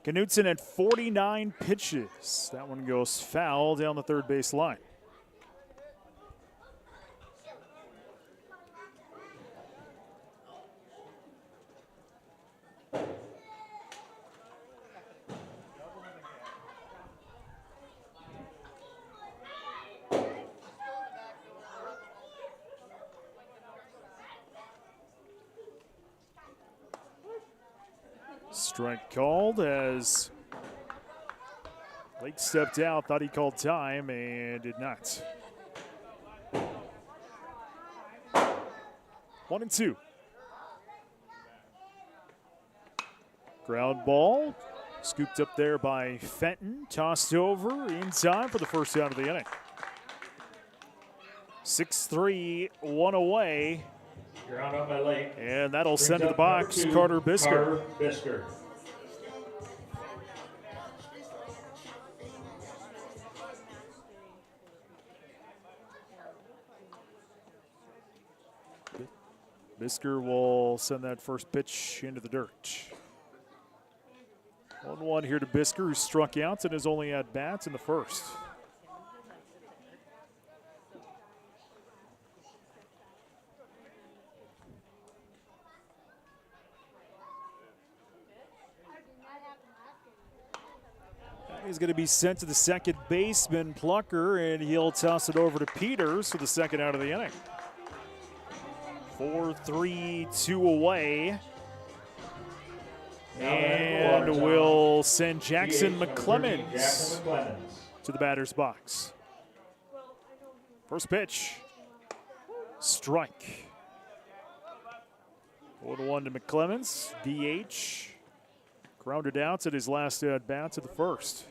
Knutson at 49 pitches. That one goes foul down the third base line. Strike called as Lake stepped out, thought he called time, and did not. 1-2. Ground ball, scooped up there by Fenton, tossed over in time for the first out of the inning. 6-3, one away. You're out by Lake. And that'll send to the box Carter Bisker. Bisker will send that first pitch into the dirt. 1-1 here to Bisker, who struck out and is only at bats in the first. He's going to be sent to the second baseman, Plucker, and he'll toss it over to Peters for the second out of the inning. 4-3, 2 away. And we'll send Jackson McClemens to the batter's box. First pitch, strike. 1-1 to McClemens, DH. Grounded out at his last at bat to the first.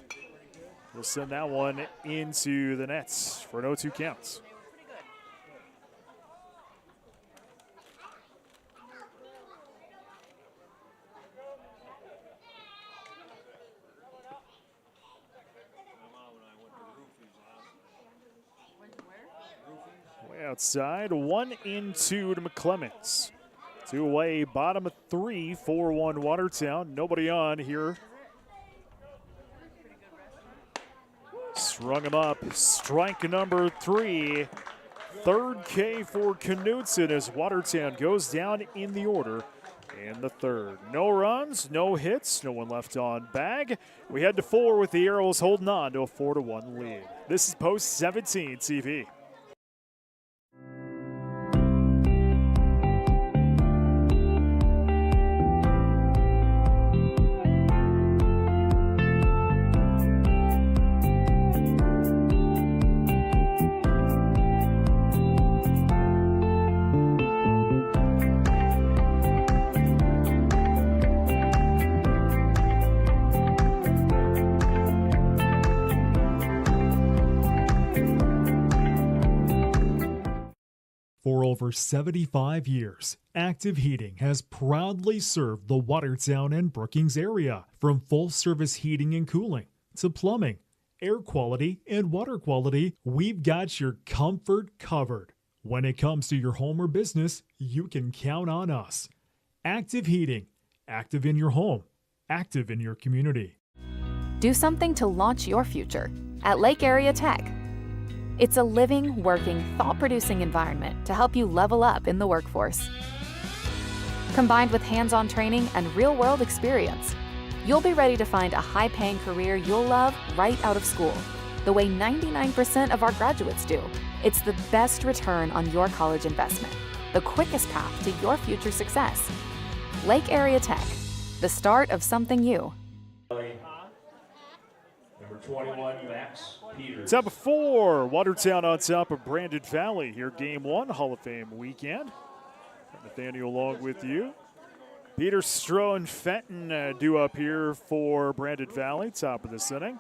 We'll send that one into the nets for an 0-2 count. Way outside, 1-2 to McClemens. 2 away, bottom of 3, 4-1 Watertown. Nobody on here. Strung him up. Strike number 3. Third K for Knutson as Watertown goes down in the order in the third. No runs, no hits, no one left on bag. We head to 4 with the Arrows holding on to a 4-1 lead. This is Post 17 TV. For over 75 years, Active Heating has proudly served the Watertown and Brookings area. From full-service heating and cooling to plumbing, air quality, and water quality, we've got your comfort covered. When it comes to your home or business, you can count on us. Active Heating. Active in your home. Active in your community. Do something to launch your future at Lake Area Tech. It's a living, working, thought-producing environment to help you level up in the workforce. Combined with hands-on training and real-world experience, you'll be ready to find a high-paying career you'll love right out of school, the way 99% of our graduates do. It's the best return on your college investment, the quickest path to your future success. Lake Area Tech, the start of something new. Number 21, Max Peters. Top of 4, Watertown on top of Brandon Valley here, Game 1, Hall of Fame weekend. Nathaniel along with you. Peter Stroh and Fenton due up here for Brandon Valley, top of this inning.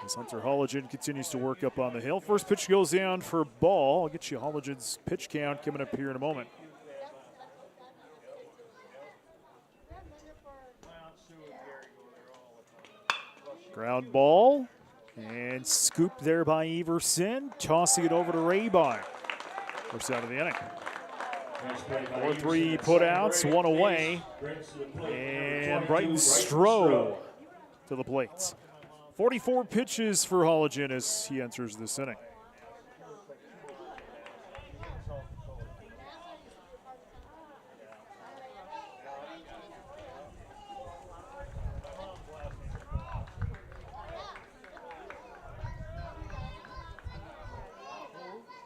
As Hunter Holligan continues to work up on the hill. First pitch goes down for a ball. I'll get you Holligan's pitch count coming up here in a moment. Ground ball, and scooped there by Everson, tossing it over to Raybine. First out of the inning. 4 3 putouts, one away. And Brighton Stroh to the plate. 44 pitches for Holligan as he enters this inning.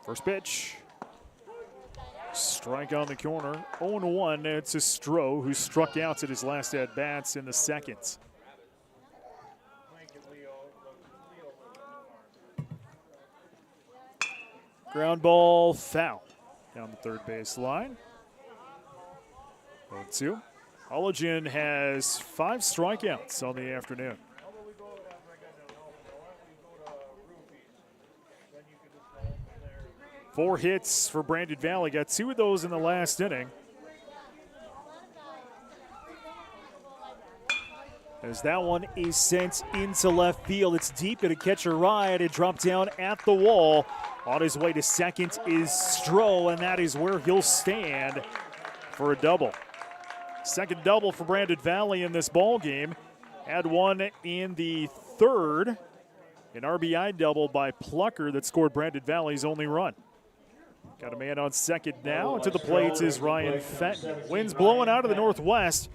First pitch. Strike on the corner. 0-1. It's a Stroh who struck out at his last at-bats in the second. Ground ball foul down the third base line. 0-2. Holligan has 5 strikeouts on the afternoon. Four hits for Brandon Valley. Got 2 of those in the last inning. As that one is sent into left field. It's deep, going to catch a ride. It dropped down at the wall. On his way to second is Stroh, and that is where he'll stand for a double. Second double for Brandon Valley in this ball game. Had one in the third. An RBI double by Plucker that scored Brandon Valley's only run. Got a man on second now. To the plate is Ryan Fenton. Wind's blowing out of the northwest,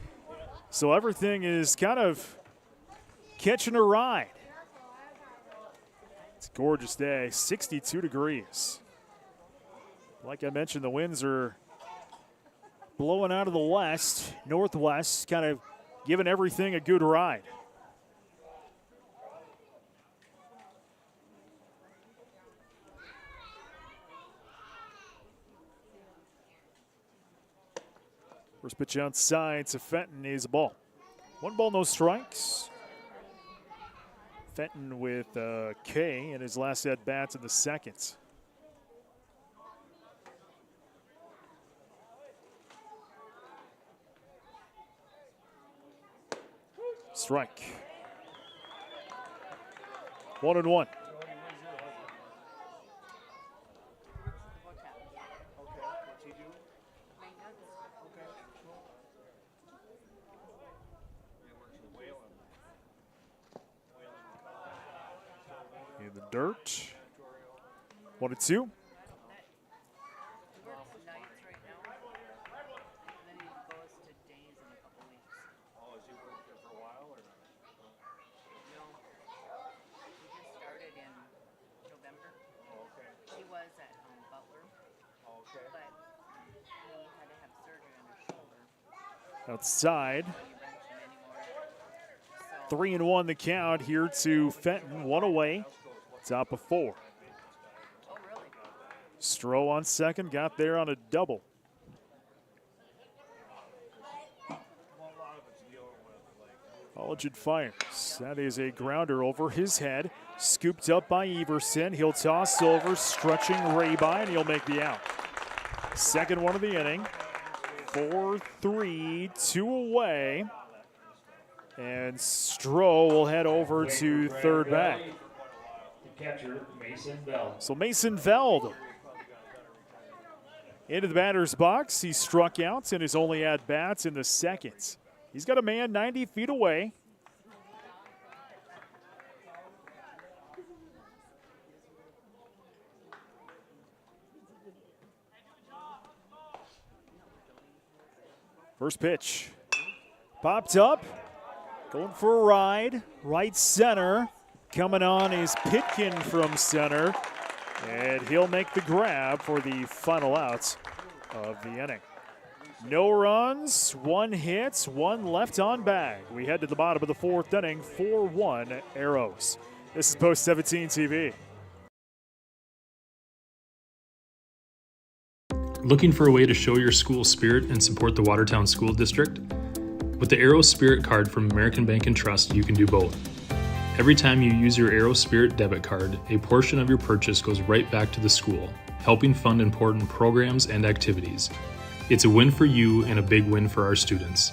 so everything is kind of catching a ride. It's a gorgeous day, 62 degrees. Like I mentioned, the winds are blowing out of the west, northwest, kind of giving everything a good ride. First pitch outside to Fenton is a ball. 1 ball, no strikes. Fenton with K in his last at-bats in the second. Strike. 1-1. In the dirt. 1-2. Outside. 3-1 the count here to Fenton. 1 away. Top of 4. Stroh on second. Got there on a double. Holligan fires. That is a grounder over his head. Scooped up by Everson. He'll toss over, stretching Rayby, and he'll make the out. Second one of the inning. 4-3, 2 away. And Stroh will head over to third back. Catcher, Mason Veld. So Mason Veld into the batter's box. He struck out in his only at-bats in the second. He's got a man 90 feet away. First pitch. Popped up. Going for a ride. Right center. Coming on is Pitkin from center. And he'll make the grab for the final out of the inning. No runs, 1 hit, 1 left on bag. We head to the bottom of the 4th inning, 4-1 Arrows. This is Post 17 TV. Looking for a way to show your school spirit and support the Watertown School District? With the Arrow Spirit Card from American Bank and Trust, you can do both. Every time you use your Arrow Spirit debit card, a portion of your purchase goes right back to the school, helping fund important programs and activities. It's a win for you and a big win for our students.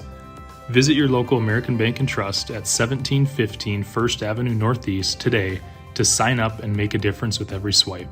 Visit your local American Bank and Trust at 1715 First Avenue Northeast today to sign up and make a difference with every swipe.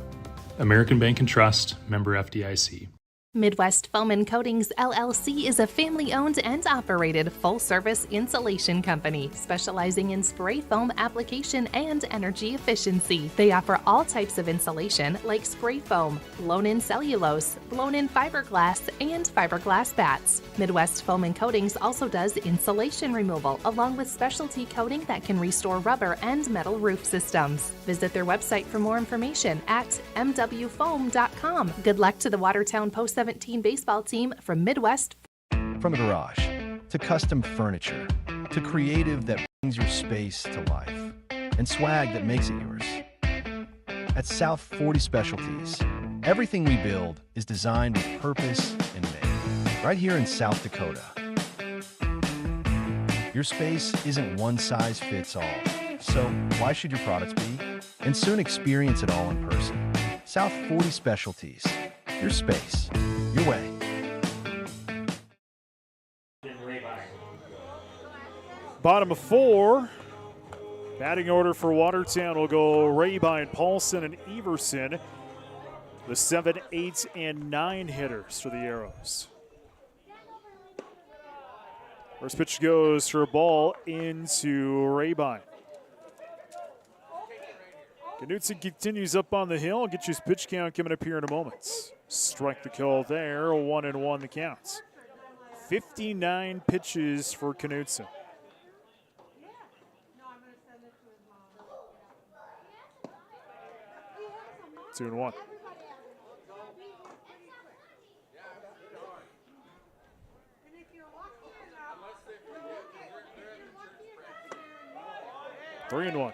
American Bank and Trust, member FDIC. Midwest Foam and Coatings LLC is a family-owned and operated full-service insulation company specializing in spray foam application and energy efficiency. They offer all types of insulation like spray foam, blown-in cellulose, blown-in fiberglass, and fiberglass bats. Midwest Foam and Coatings also does insulation removal along with specialty coating that can restore rubber and metal roof systems. Visit their website for more information at mwfoam.com. Good luck to the Watertown Post 17 baseball team from Midwest. From the garage to custom furniture to creative that brings your space to life and swag that makes it yours. At South 40 Specialties, everything we build is designed with purpose and made right here in South Dakota. Your space isn't one size fits all, so why should your products be? And soon experience it all in person. South 40 Specialties, your space, your way. Bottom of 4. Batting order for Watertown will go Rabine, Paulson, and Everson. The 7, 8, and 9 hitters for the Arrows. First pitch goes for a ball into Rabine. Knutson continues up on the hill. I'll get you his pitch count coming up here in a moment. Strike the call there, 1-1 the count. 59 pitches for Knutson. Two and one. Three and one.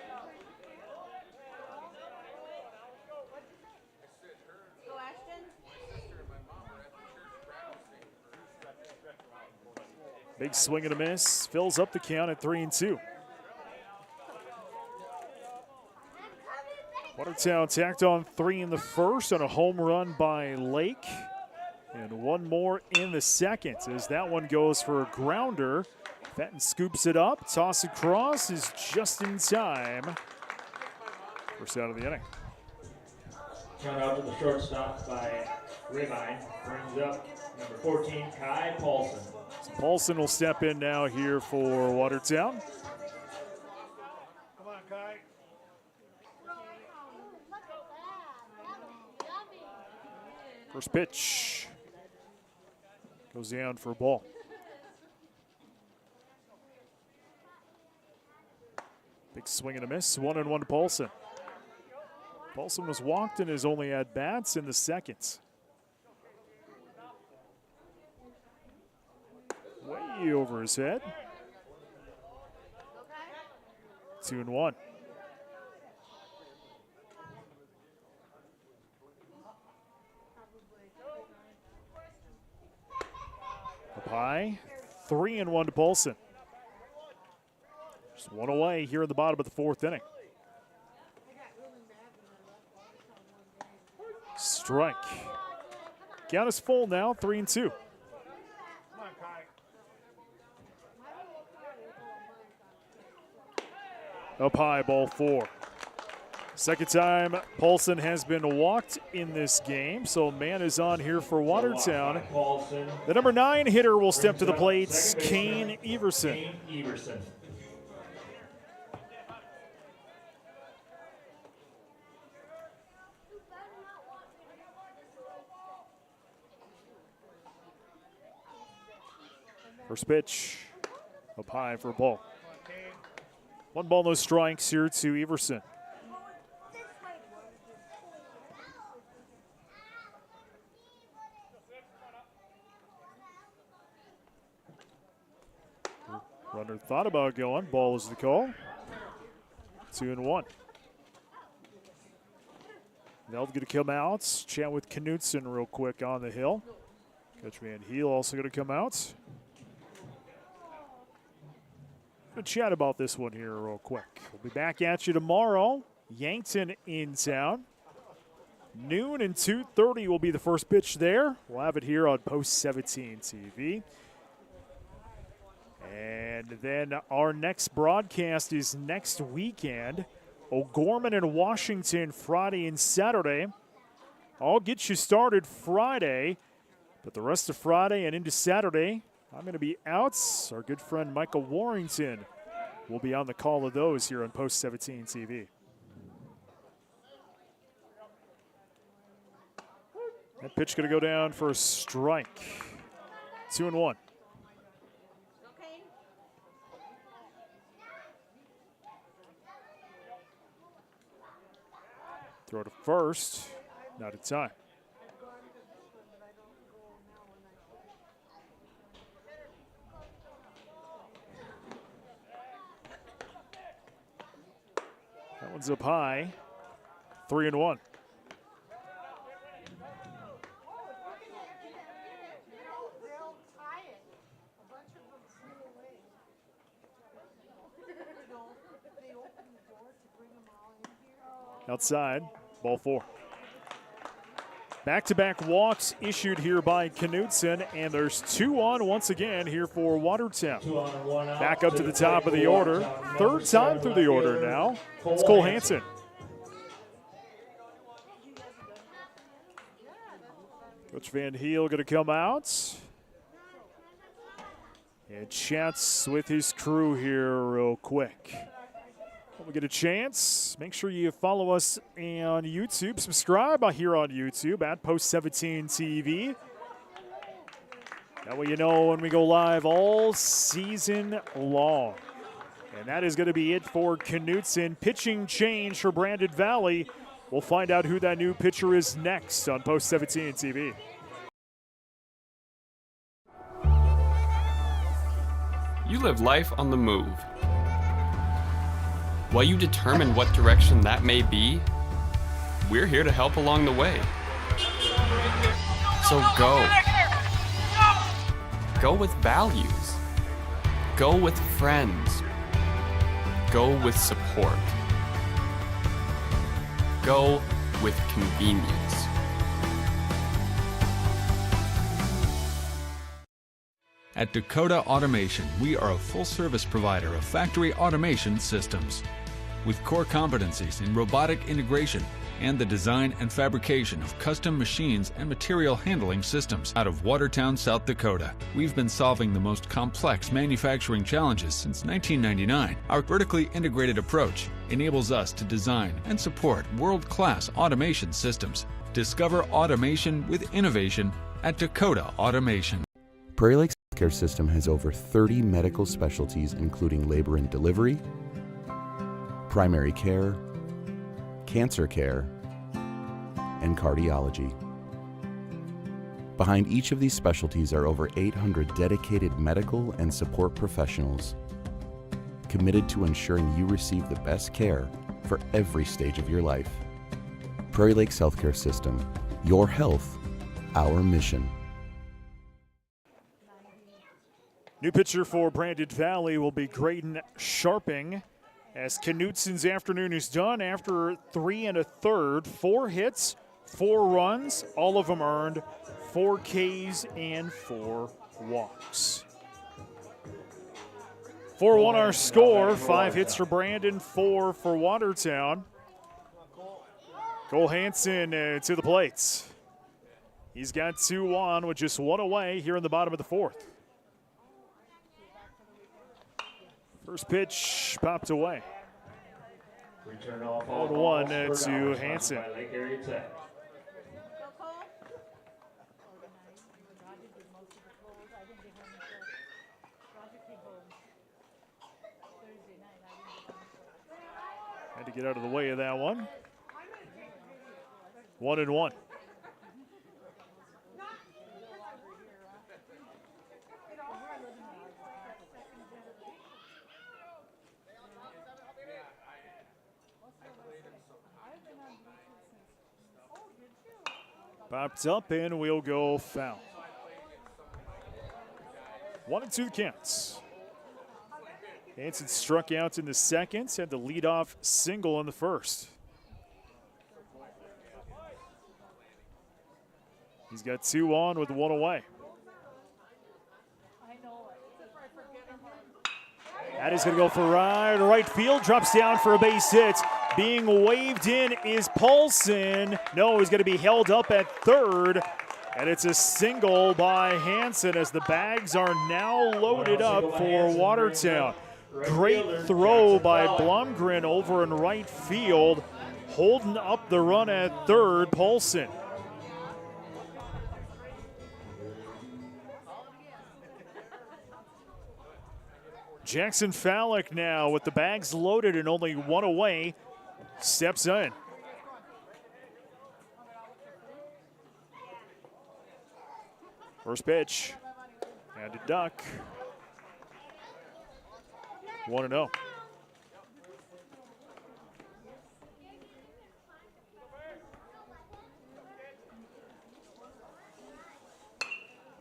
Big swing and a miss. Fills up the count at 3-2. Watertown tacked on 3 in the first on a home run by Lake. And one more in the second as that one goes for a grounder. Fenton scoops it up. Toss across is just in time. First out of the inning. Count out to the shortstop by Rabine. Brings up number 14, Kai Paulson. So Paulson will step in now here for Watertown. Come on, Kai. First pitch goes down for a ball. Big swing and a miss. 1-1 to Paulson. Paulson was walked in his only at-bats in the second. Way over his head. 2-1. Up high. 3-1 to Paulson. Just one away here in the bottom of the fourth inning. Strike. Count is full now, 3-2. Up high, ball 4. Second time Paulson has been walked in this game, so man is on here for Watertown. The number 9 hitter will step to the plate, Kane Everson. First pitch, up high for a ball. 1 ball, no strikes here to Everson. Runner thought about going. Ball is the call. 2-1. They'll going to come out. Chat with Knutson real quick on the hill. Coach Van Heel also going to come out. We'll chat about this one here real quick. We'll be back at you tomorrow. Yankton in town. Noon and 2:30 will be the first pitch there. We'll have it here on Post 17 TV. And then our next broadcast is next weekend. O'Gorman and Washington Friday and Saturday. I'll get you started Friday. But the rest of Friday and into Saturday, I'm going to be out. Our good friend Michael Warrington will be on the call of those here on Post 17 TV. That pitch going to go down for a strike. 2-1. Throw to first, not in time. That one's up high. 3-1. Outside, ball 4. Back-to-back walks issued here by Knutson, and there's 2 on once again here for Watertown. Back up to the top of the order. Third time through the order now. It's Cole Hansen. Coach Van Heel going to come out and chats with his crew here real quick. When we get a chance, make sure you follow us on YouTube. Subscribe here on YouTube at Post 17 TV. That way you know when we go live all season long. And that is going to be it for Knutson. Pitching change for Brandon Valley. We'll find out who that new pitcher is next on Post 17 TV. You live life on the move. While you determine what direction that may be, we're here to help along the way. So go. Go with values. Go with friends. Go with support. Go with convenience. At Dakota Automation, we are a full-service provider of factory automation systems. With core competencies in robotic integration and the design and fabrication of custom machines and material handling systems out of Watertown, South Dakota. We've been solving the most complex manufacturing challenges since 1999. Our vertically integrated approach enables us to design and support world-class automation systems. Discover automation with innovation at Dakota Automation. Prairie Lake's healthcare system has over 30 medical specialties, including labor and delivery, primary care, cancer care, and cardiology. Behind each of these specialties are over 800 dedicated medical and support professionals committed to ensuring you receive the best care for every stage of your life. Prairie Lake's healthcare system, your health, our mission. New pitcher for Brandon Valley will be Graydon Sharping. As Knutson's afternoon is done after 3 1/3, 4 hits, 4 runs, all of them earned, 4 Ks and 4 walks. 4-1 our score, 5 hits for Brandon, 4 for Watertown. Cole Hansen to the plate. He's got 2 on with just 1 away here in the bottom of the 4th. First pitch popped away. Return off 1 to Hansen. Had to get out of the way of that one. 1-1. Popped up and we'll go foul. 1-2 the counts. Hansen struck out in the second, had the leadoff single in the first. He's got 2 on with 1 away. That is going to go for right field, drops down for a base hit. Being waved in is Paulson. No, he's going to be held up at third. And it's a single by Hansen as the bags are now loaded up for Watertown. Great throw by Blumgren over in right field, holding up the run at third, Paulson. Jackson Fallick now with the bags loaded and only one away, steps in. First pitch, and a duck. 1-0.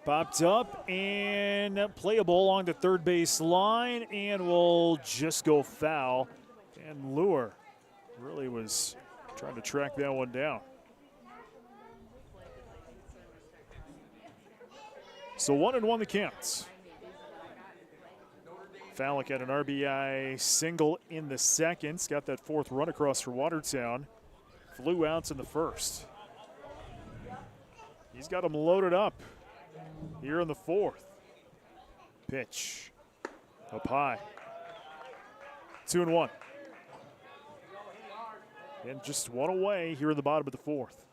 Popped up and playable along the third base line, and will just go foul. And Lure really was trying to track that one down. So 1-1 the counts. Fallick had an RBI single in the second. Got that fourth run across for Watertown. Flew outs in the first. He's got them loaded up here in the fourth. Pitch up high. 2-1. And just one away here in the bottom of the fourth.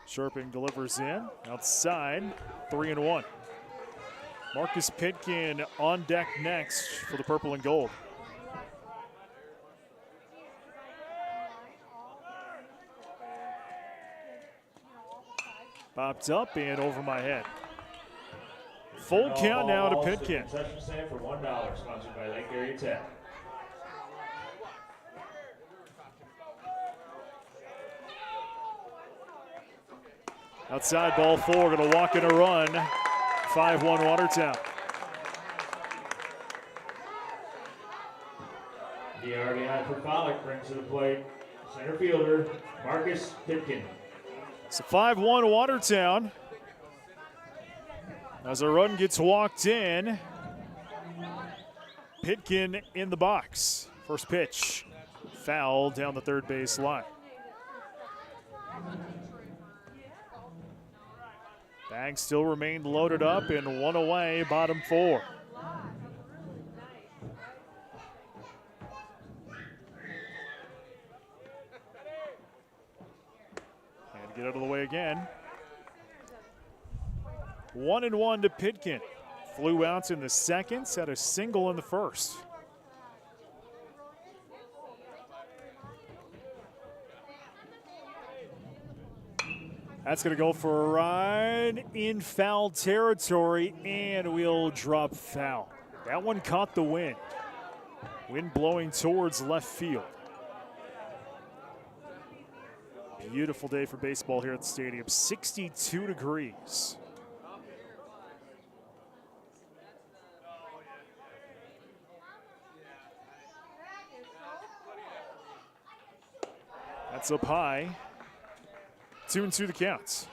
Sharping delivers in, outside, 3-1. Marcus Pitkin on deck next for the purple and gold. Popped up and over my head. Full count now to Pitkin. Concession stand for $1, sponsored by Lake Area Tech. Outside ball four, gonna walk in a run. 5-1 Watertown. The RBI for Fallick brings to the plate center fielder Marcus Pitkin. It's a 5-1 Watertown. As a run gets walked in, Pitkin in the box. First pitch, foul down the third base line. Bags still remained loaded up and one away, bottom four. And get out of the way again. 1-1 to Pitkin. Flew out in the second, had a single in the first. That's going to go for a ride in foul territory, and we'll drop foul. That one caught the wind. Wind blowing towards left field. Beautiful day for baseball here at the stadium. 62 degrees. That's up high. 2-2 the counts.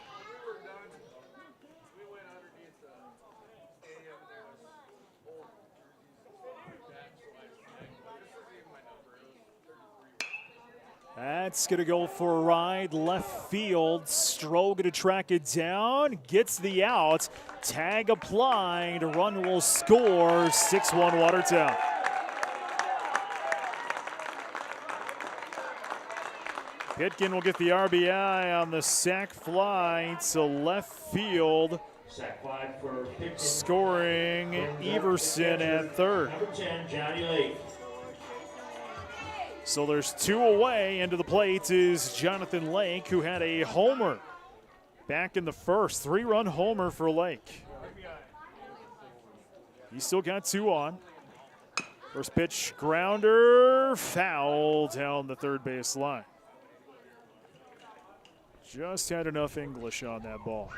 That's going to go for a ride left field. Stroh going to track it down. Gets the out. Tag applied. Run will score. 6-1 Watertown. Pitkin will get the RBI on the sac fly to left field. Sac fly for Pitkin. Scoring Everson at third. Number 10, Johnny Lake. So there's two away. Into the plate is Jonathan Lake, who had a homer back in the first. 3-run homer for Lake. He's still got two on. First pitch, grounder, foul down the third base line. Just had enough English on that ball.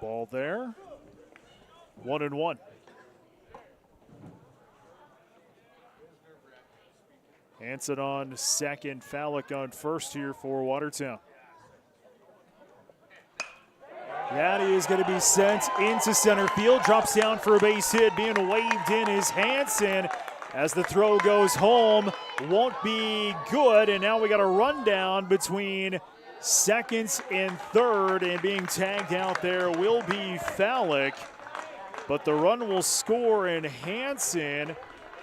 Ball there. 1-1. Hanson on second, Fallick on first here for Watertown. That is going to be sent into center field. Drops down for a base hit. Being waved in is Hanson as the throw goes home. Won't be good. And now we got a rundown between second and third. And being tagged out there will be Fallick. But the run will score in Hanson.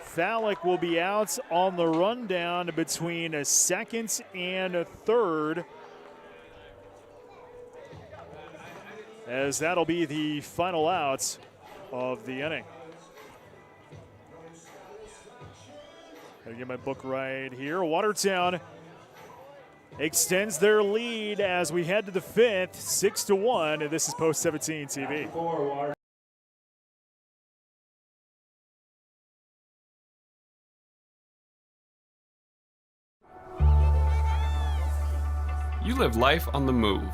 Fallick will be out on the rundown between a second and a third, as that'll be the final out of the inning. Gotta get my book right here. Watertown extends their lead as we head to the fifth, 6-1, and this is Post 17 TV. You live life on the move.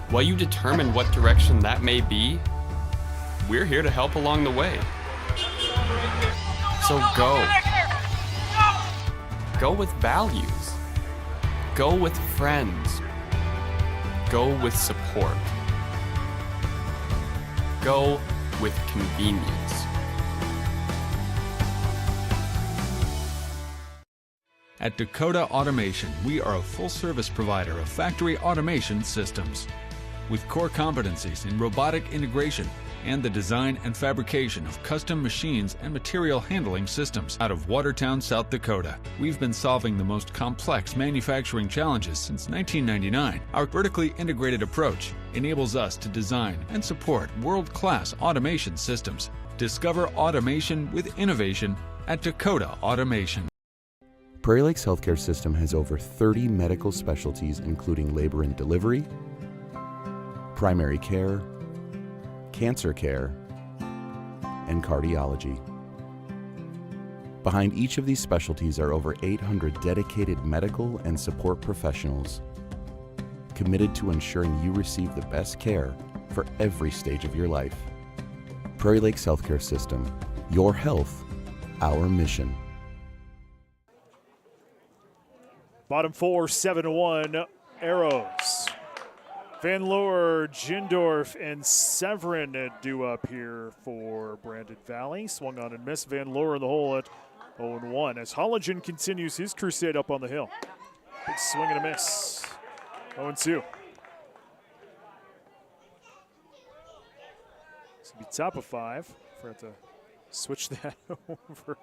While you determine what direction that may be, we're here to help along the way. So go. Go with values. Go with friends. Go with support. Go with convenience. At Dakota Automation, we are a full-service provider of factory automation systems with core competencies in robotic integration and the design and fabrication of custom machines and material handling systems. Out of Watertown, South Dakota, we've been solving the most complex manufacturing challenges since 1999. Our vertically integrated approach enables us to design and support world-class automation systems. Discover automation with innovation at Dakota Automation. Prairie Lakes Healthcare System has over 30 medical specialties, including labor and delivery, primary care, cancer care, and cardiology. Behind each of these specialties are over 800 dedicated medical and support professionals, committed to ensuring you receive the best care for every stage of your life. Prairie Lakes Healthcare System, your health, our mission. Bottom four, 7-1, Arrows. Van Loer, Jindorf, and Severin do up here for Brandon Valley. Swung on and missed. Van Loer in the hole at 0-1 as Holligen continues his crusade up on the hill. Big swing and a miss. 0-2. It's going to be top of 5. Forgot to switch that over.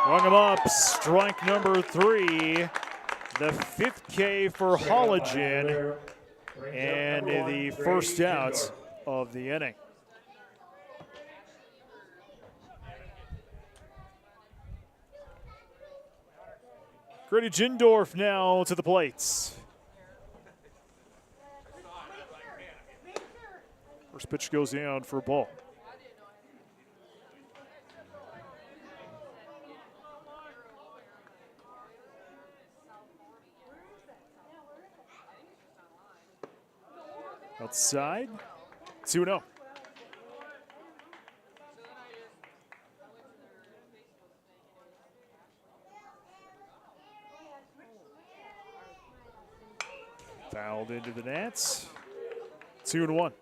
Rung him up, strike number 3. The 5th K for Holligen, and the first out of the inning. Grady Jindorf now to the plates. First pitch goes down for a ball. Outside, 2-0. Fouled into the nets. 2-1.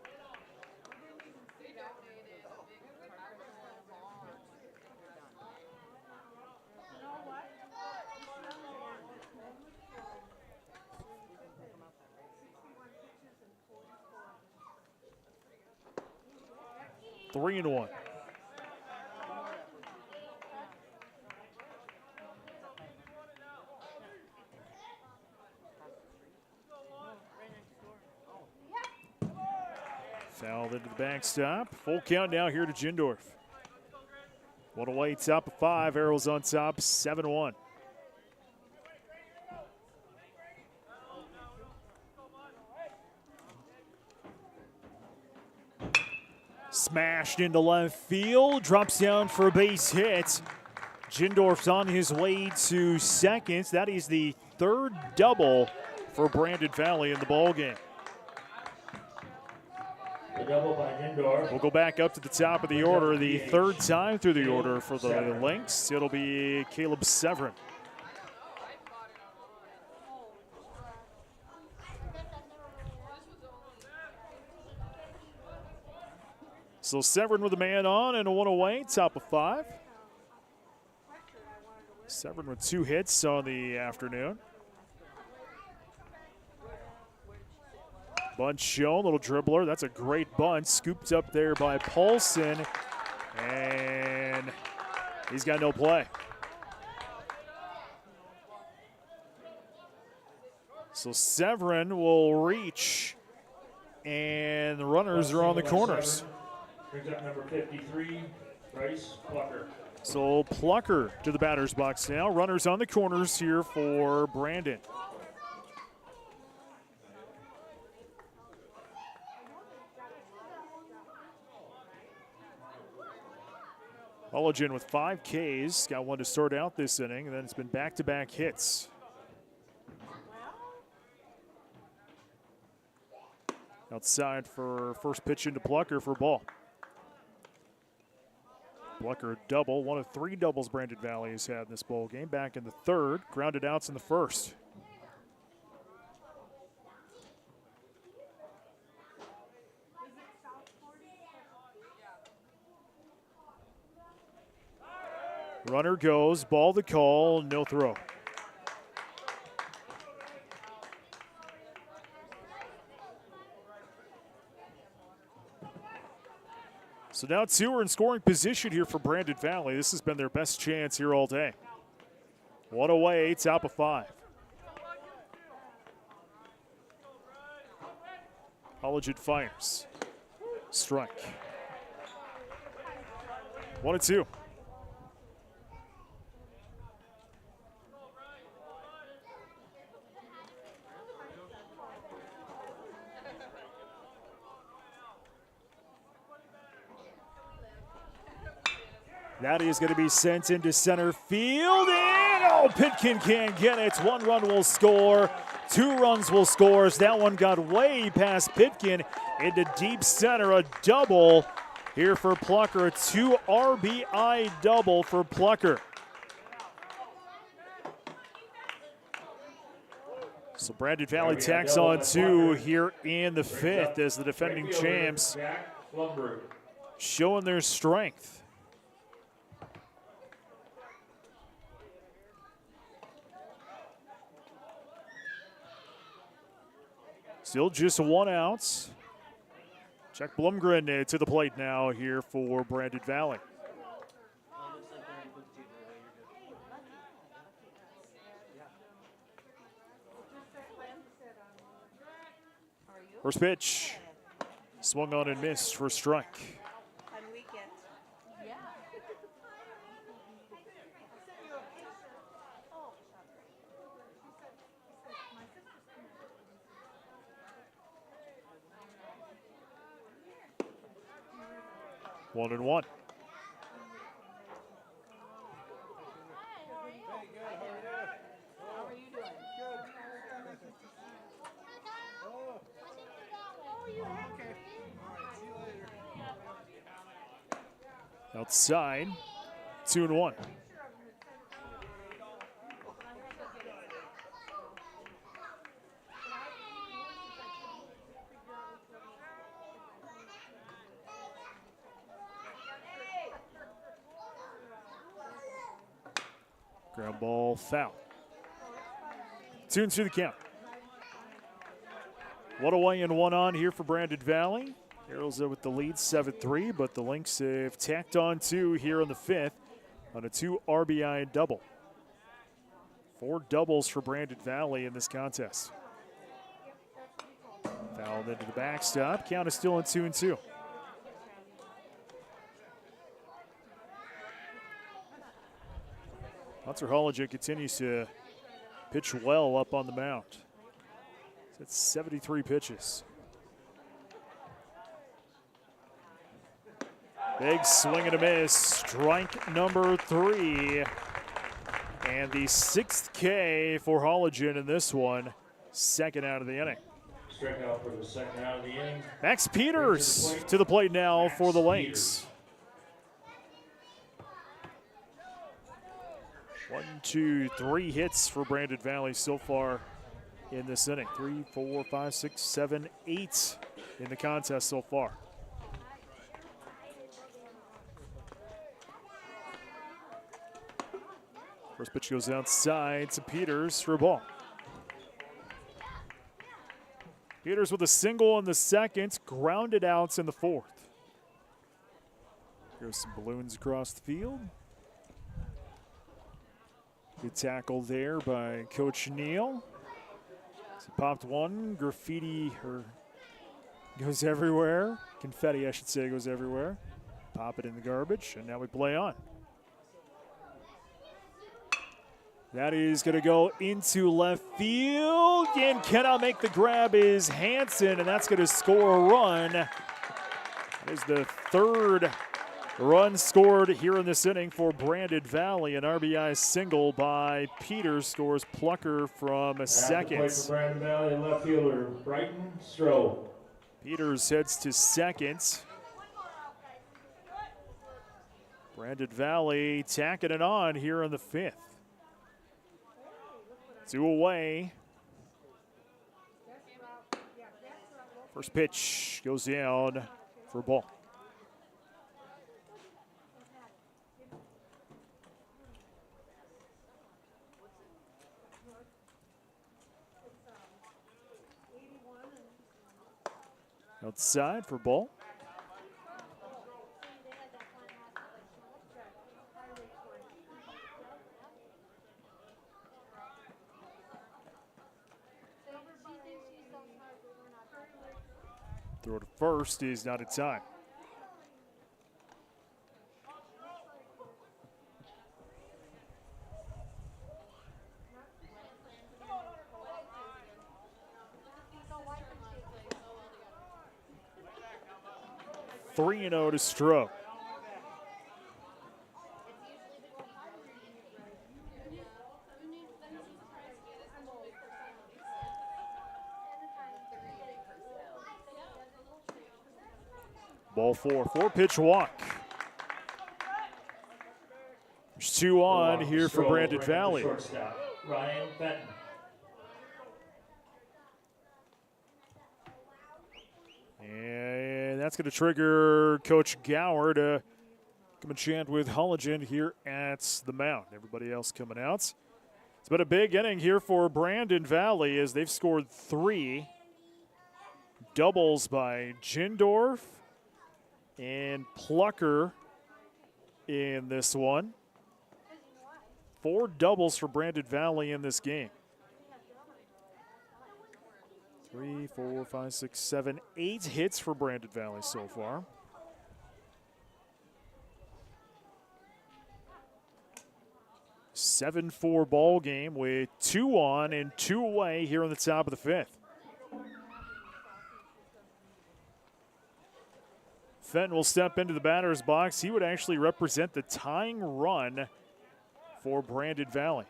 Three and one. Fouled into the backstop. Full count now here to Jindorf. One away, top of 5. Arrows on top, 7-1. Smashed into left field, drops down for a base hit. Jindorf's on his way to second. That is the third double for Brandon Valley in the ball game. The double by Lindor. We'll go back up to the top of the order, the third time through the order for the Lynx. It'll be Caleb Severin. So Severin with a man on and a one away, top of 5. Severin with 2 hits on the afternoon. Bunt shown, little dribbler. That's a great bunt. Scooped up there by Paulson. And he's got no play. So Severin will reach. And the runners are on the corners. Brings up number 53, Bryce Plucker. So Plucker to the batter's box now. Runners on the corners here for Brandon. Holligan with 5 Ks. Got one to start out this inning, and then it's been back-to-back hits. Outside for first pitch into Plucker for ball. Plucker a double, one of 3 doubles Brandon Valley has had in this ball game. Back in the third, grounded outs in the first. Runner goes, ball the call, no throw. So now 2 are in scoring position here for Brandon Valley. This has been their best chance here all day. 1 away, top of 5. Holligan fires. Strike. 1-2. That is going to be sent into center field, and oh, Pitkin can't get it. 1 run will score, 2 runs will score. As that one got way past Pitkin into deep center, a double here for Plucker, a 2 RBI double for Plucker. So Brandon Valley tacks on 2 here in the 5th as the defending champs showing their strength. Still just 1 out. Jack Blumgren to the plate now here for Brandon Valley. First pitch. Swung on and missed for a strike. 1-1. Outside, 2-1. Ground ball foul. 2-2 the count. 1 away and 1 on here for Brandon Valley. Arrows with the lead 7-3, but the Lynx have tacked on 2 here in the 5th on a 2 RBI double. 4 doubles for Brandon Valley in this contest. Fouled into the backstop. Count is still in 2-2. Hunter Holligan continues to pitch well up on the mound. It's 73 pitches. Big swing and a miss. Strike number 3. And the 6th K for Holligan in this one. second out of the inning. Strikeout for the second out of the inning. Max Peters to the plate now for the Lynx. 1, 2, 3 hits for Brandon Valley so far in this inning. 3, 4, 5, 6, 7, 8 in the contest so far. First pitch goes outside to Peters for a ball. Peters with a single in the second, grounded outs in the fourth. Here's some balloons across the field. Good tackle there by Coach Neal. So popped one, graffiti goes everywhere. Confetti, I should say, goes everywhere. Pop it in the garbage, and now we play on. That is going to go into left field, and cannot make the grab is Hansen, and that's going to score a run. That is the third run scored here in this inning for Brandon Valley. An RBI single by Peters scores Plucker from second. For Brandon Valley, left fielder Brighton Stroh. Peters heads to second. Brandon Valley tacking it on here in the fifth. 2 away. First pitch goes down for a ball. Outside for a ball. Throw to first is not in time. Three and 0 to Stroh. Ball 4, 4-pitch walk. There's 2 on here for Brandon Valley. Ryan Fenton. And that's going to trigger Coach Gower to come and chant with Holligan here at the mound. Everybody else coming out. It's been a big inning here for Brandon Valley as they've scored 3 doubles by Jindorf and Plucker in this one. 4 doubles for Brandon Valley in this game. 3, 4, 5, 6, 7, 8 hits for Brandon Valley so far. A 7-4 ball game with 2 on and 2 away here on the top of the fifth. Fenton will step into the batter's box. He would actually represent the tying run for Brandon Valley.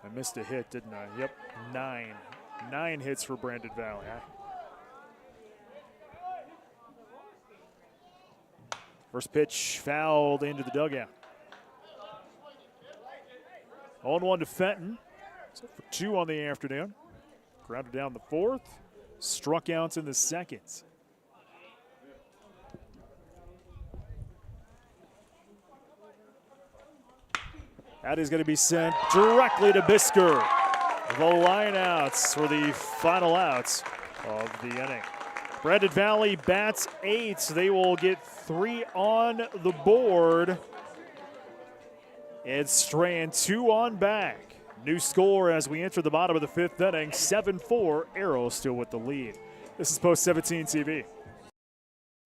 I missed a hit, didn't I? Yep, 9. 9 hits for Brandon Valley. First pitch fouled into the dugout. 0-1 to Fenton. So for 2 on the afternoon. Grounded down the fourth. Struck out in the second. That is going to be sent directly to Bisker. The lineouts for the final outs of the inning. Brandon Valley bats 8. They will get 3 on the board. Ed Strand 2 on back. New score as we enter the bottom of the 5th inning. 7-4. Arrows still with the lead. This is Post 17 TV.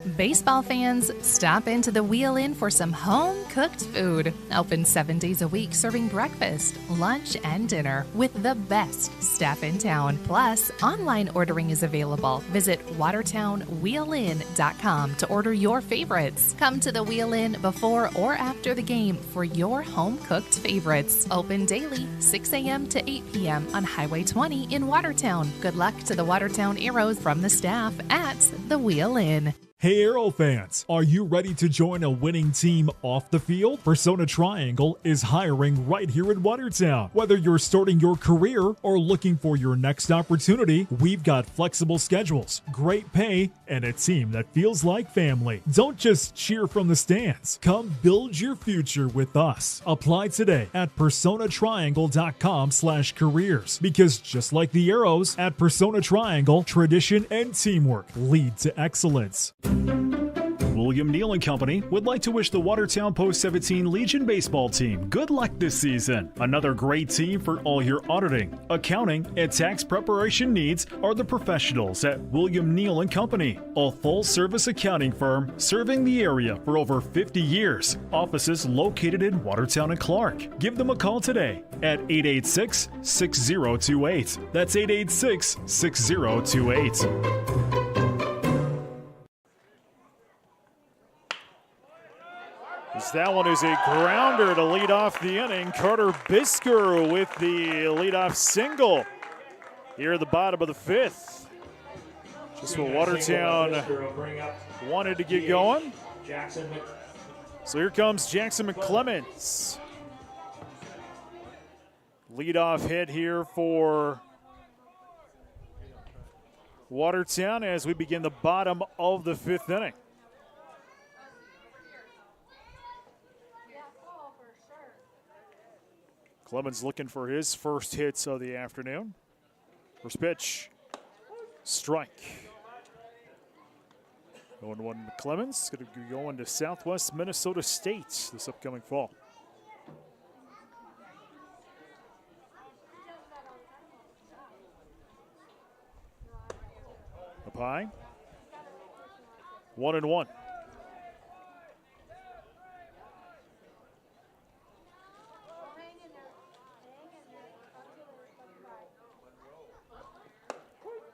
Baseball fans, stop into the Wheel Inn for some home-cooked food. Open 7 days a week, serving breakfast, lunch, and dinner with the best staff in town. Plus, online ordering is available. Visit watertownwheelin.com to order your favorites. Come to the Wheel Inn before or after the game for your home-cooked favorites. Open daily, 6 a.m. to 8 p.m. on Highway 20 in Watertown. Good luck to the Watertown Arrows from the staff at the Wheel Inn. Hey Arrow fans, are you ready to join a winning team off the field? Persona Triangle is hiring right here in Watertown. Whether you're starting your career or looking for your next opportunity, we've got flexible schedules, great pay, and a team that feels like family. Don't just cheer from the stands. Come build your future with us. Apply today at personatriangle.com/careers, because just like the Arrows, at Persona Triangle, tradition and teamwork lead to excellence. William Neal & Company would like to wish the Watertown Post-17 Legion baseball team good luck this season. Another great team for all your auditing, accounting, and tax preparation needs are the professionals at William Neal & Company, a full-service accounting firm serving the area for over 50 years. Offices located in Watertown and Clark. Give them a call today at 886-6028. That's 886-6028. That one is a grounder to lead off the inning. Carter Bisker with the leadoff single here at the bottom of the fifth. Just what Watertown wanted to get going. So here comes Jackson McClemens. Leadoff hit here for Watertown as we begin the bottom of the fifth inning. Clemens looking for his first hits of the afternoon. First pitch, strike. 0-1 Clemens, going to be going to Southwest Minnesota State this upcoming fall. Up high, 1-1.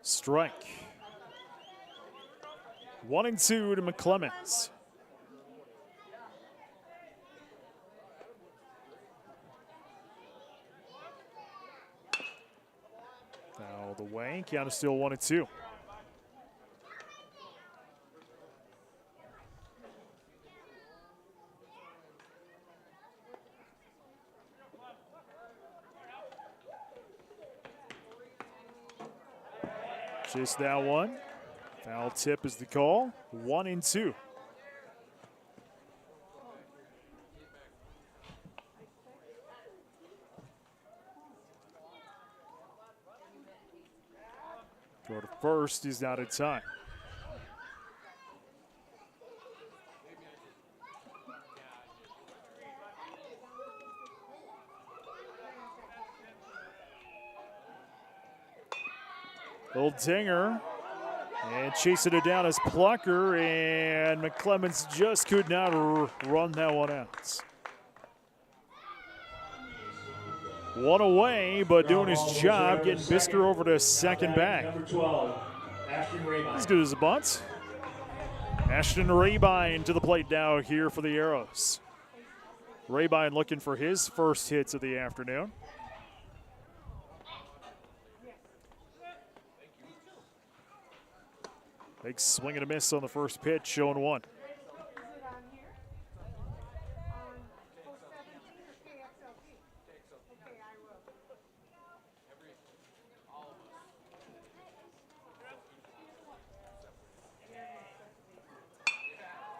Strike. 1-2 to McClemens. Out of the way, count is still 1-2. Just that one. Foul tip is the call. 1-2. Go to first. He's out of time. Little dinger, and chasing it down as Plucker, and McClemens just could not run that one out. One away, but doing his job, getting Bisker over to second back. As good as a bunt. Ashton Rabine to the plate now here for the Arrows. Rabine looking for his first hits of the afternoon. Big swing and a miss on the first pitch, showing 1.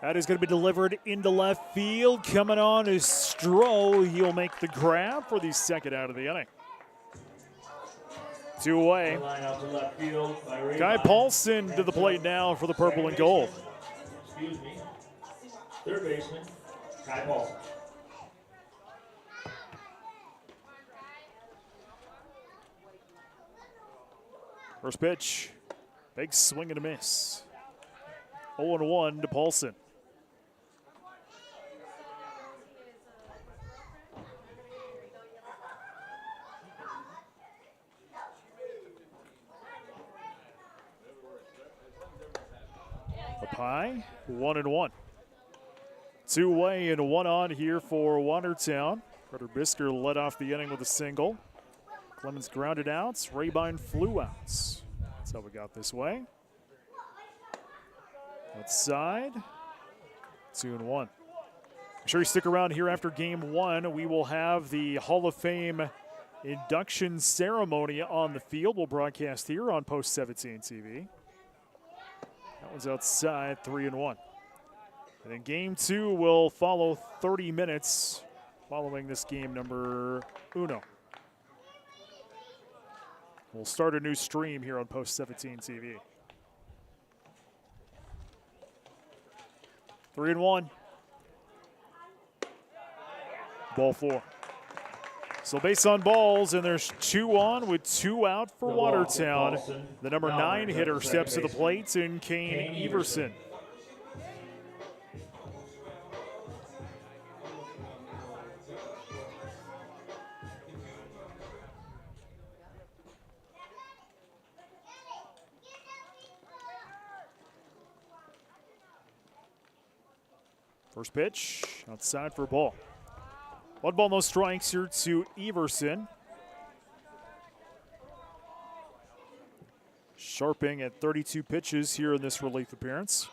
That is going to be delivered into left field. Coming on is Stroh. He'll make the grab for the second out of the inning. 2 away. Guy Paulson to the plate now for the purple and gold. Excuse me. Third baseman, Guy Paulson. First pitch, big swing and a miss. 0-1 to Paulson. Up high, 1-1. Two-way and one on here for Watertown. Carter Bisker led off the inning with a single. Clemens grounded out. Rabine flew out. That's how we got this way. Outside, 2-1. Make sure you stick around here after game one. We will have the Hall of Fame induction ceremony on the field. We'll broadcast here on Post 17 TV. That one's outside, 3-1. And then game two will follow 30 minutes following this game number uno. We'll start a new stream here on Post 17 TV. 3-1. Ball four. So base on balls, and there's 2 on with 2 out for Watertown. The number 9 hitter steps to the plate, and Kane Everson. First pitch, outside for a ball. 1 ball, no strikes here to Everson. Sharping at 32 pitches here in this relief appearance.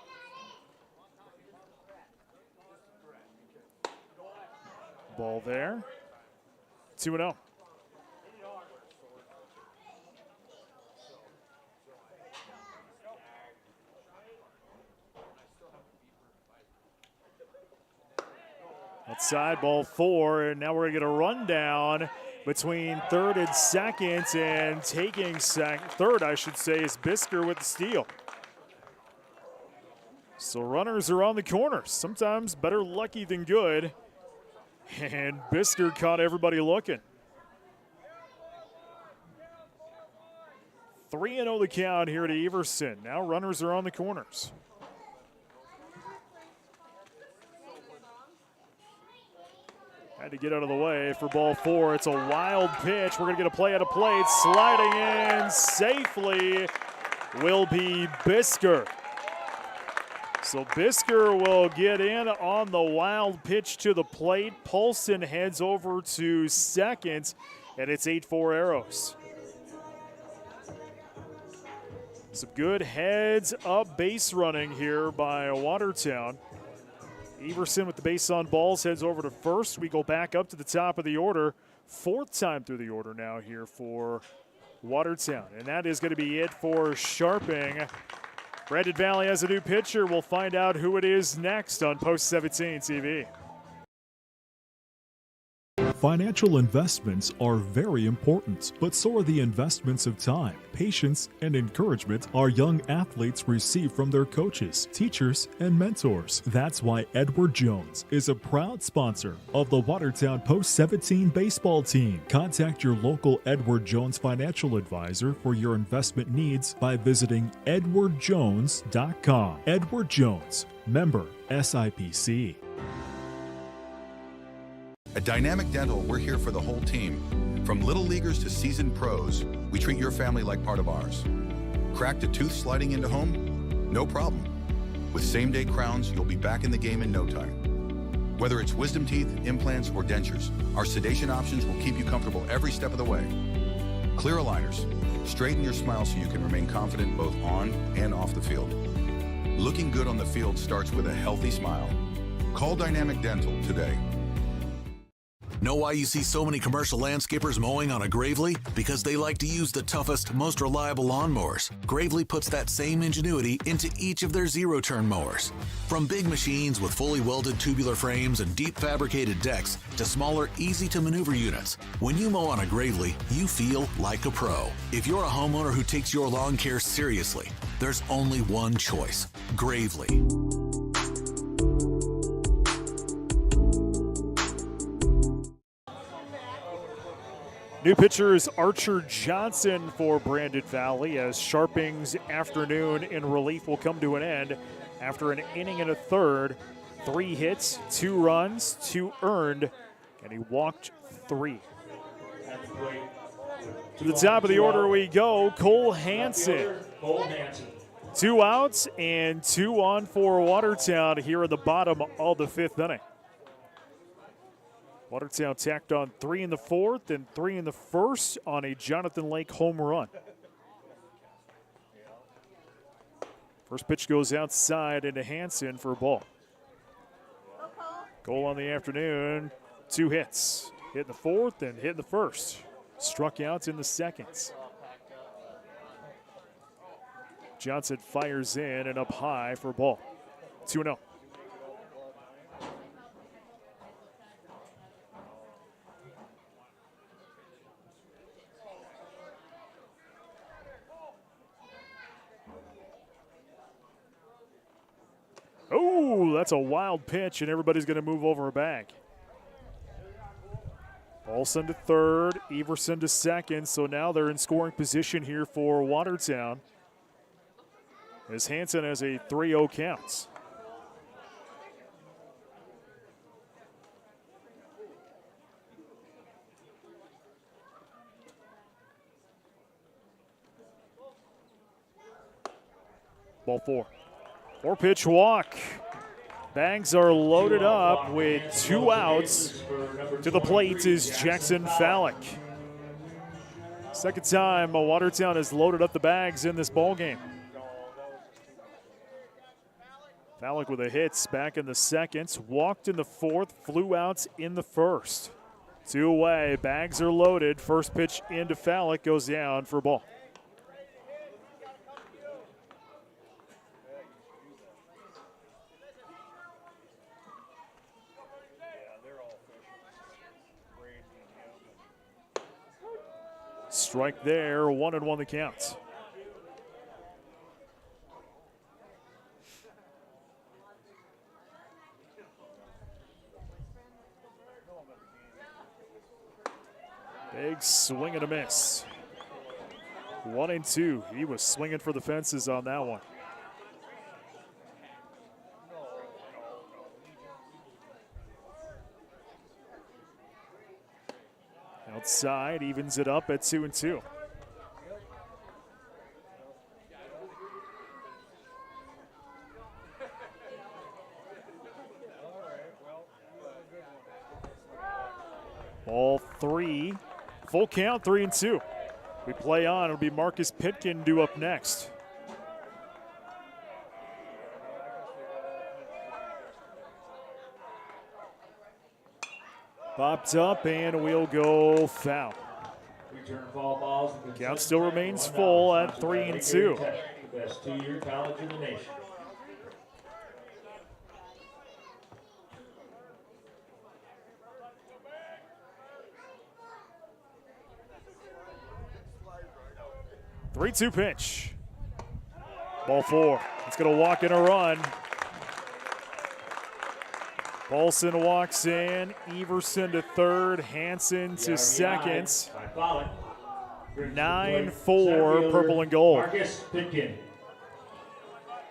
Ball there. 2-0. Outside, ball 4, and now we're going to get a rundown between third and second, and taking third, I should say, is Bisker with the steal. So runners are on the corners. Sometimes better lucky than good, and Bisker caught everybody looking. 3-0 the count here to Everson. Now runners are on the corners. Had to get out of the way for ball 4. It's a wild pitch. We're going to get a play at a plate. Sliding in safely will be Bisker. So Bisker will get in on the wild pitch to the plate. Paulson heads over to second, and it's 8-4 Arrows. Some good heads-up base running here by Watertown. Everson with the base on balls heads over to first. We go back up to the top of the order. 4th time through the order now here for Watertown. And that is going to be it for Sharping. Brandon Valley has a new pitcher. We'll find out who it is next on Post 17 TV. Financial investments are very important, but so are the investments of time, patience, and encouragement our young athletes receive from their coaches, teachers, and mentors. That's why Edward Jones is a proud sponsor of the Watertown Post 17 baseball team. Contact your local Edward Jones financial advisor for your investment needs by visiting edwardjones.com. Edward Jones, member SIPC. At Dynamic Dental, we're here for the whole team. From little leaguers to seasoned pros, we treat your family like part of ours. Cracked a tooth sliding into home? No problem. With same-day crowns, you'll be back in the game in no time. Whether it's wisdom teeth, implants, or dentures, our sedation options will keep you comfortable every step of the way. Clear aligners. Straighten your smile so you can remain confident both on and off the field. Looking good on the field starts with a healthy smile. Call Dynamic Dental today. Know why you see so many commercial landscapers mowing on a Gravely? Because they like to use the toughest, most reliable lawnmowers. Gravely puts that same ingenuity into each of their zero-turn mowers. From big machines with fully welded tubular frames and deep fabricated decks to smaller, easy-to-maneuver units, when you mow on a Gravely, you feel like a pro. If you're a homeowner who takes your lawn care seriously, there's only one choice: Gravely. New pitcher is Archer Johnson for Brandon Valley as Sharping's afternoon in relief will come to an end. after an inning and a third. 3 hits, 2 runs, 2 earned, and he walked 3. To the top of the order we go, Cole Hansen. 2 outs and 2 on for Watertown here in the bottom of the 5th inning. Watertown tacked on 3 in the 4th and 3 in the 1st on a Jonathan Lake home run. First pitch goes outside into Hansen for a ball. Cole on the afternoon, 2 hits. Hit in the 4th and hit in the 1st. Struck out in the 2nd. Johnson fires in and up high for a ball. 2-0. Oh, that's a wild pitch, and everybody's going to move over a bag. Paulson to third, Everson to second, so now they're in scoring position here for Watertown as Hansen has a 3-0 count. Ball 4. 4-pitch walk. Bags are loaded up with 2 outs. To the plate is Jackson Fallick. Second time Watertown has loaded up the bags in this ball game. Fallick with a hit back in the 2nd, walked in the 4th, flew out in the 1st. 2 away, bags are loaded. First pitch into Fallick goes down for a ball. Strike there, 1-1 the count. Big swing and a miss. 1-2. He was swinging for the fences on that one. Outside, evens it up at 2-2. Ball 3. Full count, 3-2. We play on. It'll be Marcus Pitkin due up next. Popped up and we'll go foul. Count still remains full at 3-2. The best 2-year college in the nation. Three-two pitch. Ball 4. It's going to walk in a run. Paulson walks in. Everson to third. Hansen to second. 9-4, purple and gold. Marcus Pitkin.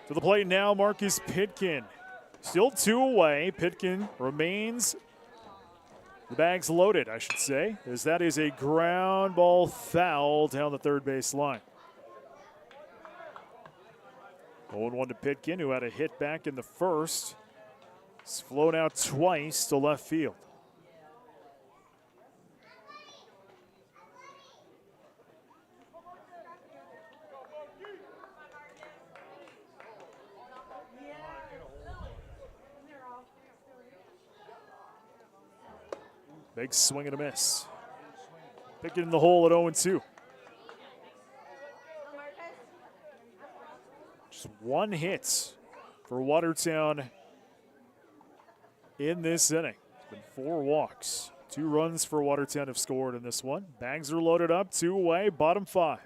To the plate now, Marcus Pitkin. Still 2 away. Pitkin remains. The bag's loaded, I should say, as that is a ground ball foul down the third base line. 0-1 to Pitkin, who had a hit back in the 1st. He's flown out twice to left field. Big swing and a miss. Pitkin in the hole at 0-2. Just 1 hit for Watertown in this inning. It's been 4 walks. 2 runs for Watertown have scored in this one. Bags are loaded up, 2 away, bottom 5.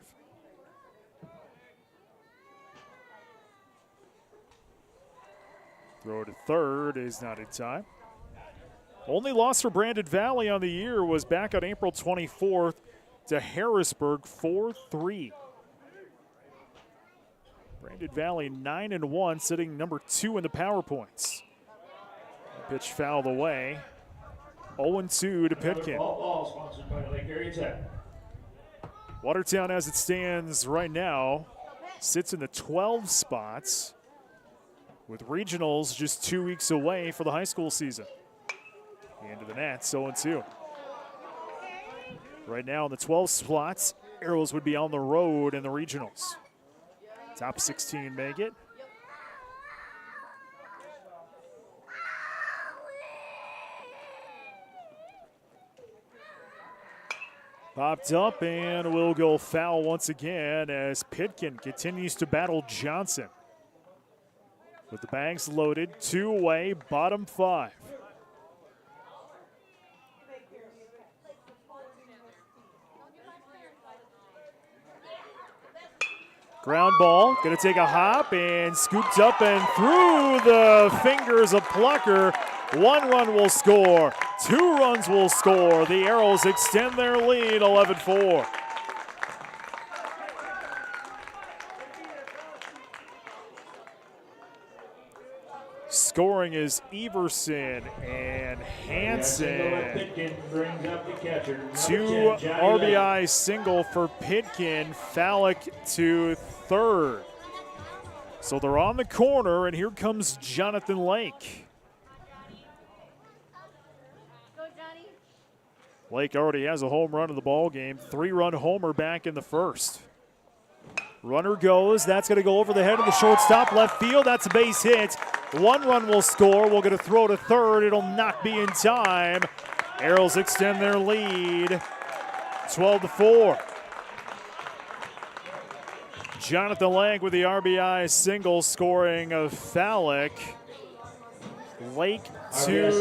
Throw to third is not in time. Only loss for Brandon Valley on the year was back on April 24th to Harrisburg, 4-3. Brandon Valley 9-1, sitting number 2 in the power points. Pitch fouled away. 0-2 to Pitkin. Ball sponsored by Lake Area Tech. Watertown, as it stands right now, sits in the 12 spots, with regionals just 2 weeks away for the high school season. Into the Nats, 0-2. Right now in the 12 spots, Arrows would be on the road in the regionals. Top 16 make it. Popped up and will go foul once again as Pitkin continues to battle Johnson. With the bags loaded, 2 away, bottom 5. Ground ball, gonna take a hop and scooped up and through the fingers of Plucker. 1 run will score, 2 runs will score. The Arrows extend their lead 11-4. Scoring is Everson and Hansen. 2 RBI single for Pitkin. Fallick to third. So they're on the corner, and here comes Jonathan Lake. Lake already has a home run in the ball game. 3-run homer back in the first. Runner goes. That's going to go over the head of the shortstop. Left field. That's a base hit. 1 run will score. We're going to throw to third. It'll not be in time. Arrows extend their lead 12-4. Jonathan Lake with the RBI single, scoring of Fallick. Lake to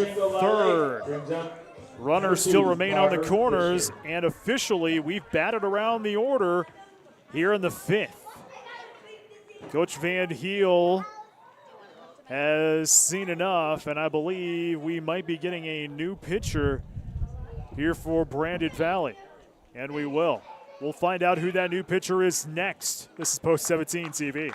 third. Runners still remain on the corners, and officially we've batted around the order here in the 5th. Coach Van Heel has seen enough, and I believe we might be getting a new pitcher here for Brandon Valley, and we will. We'll find out who that new pitcher is next. This is Post 17 TV.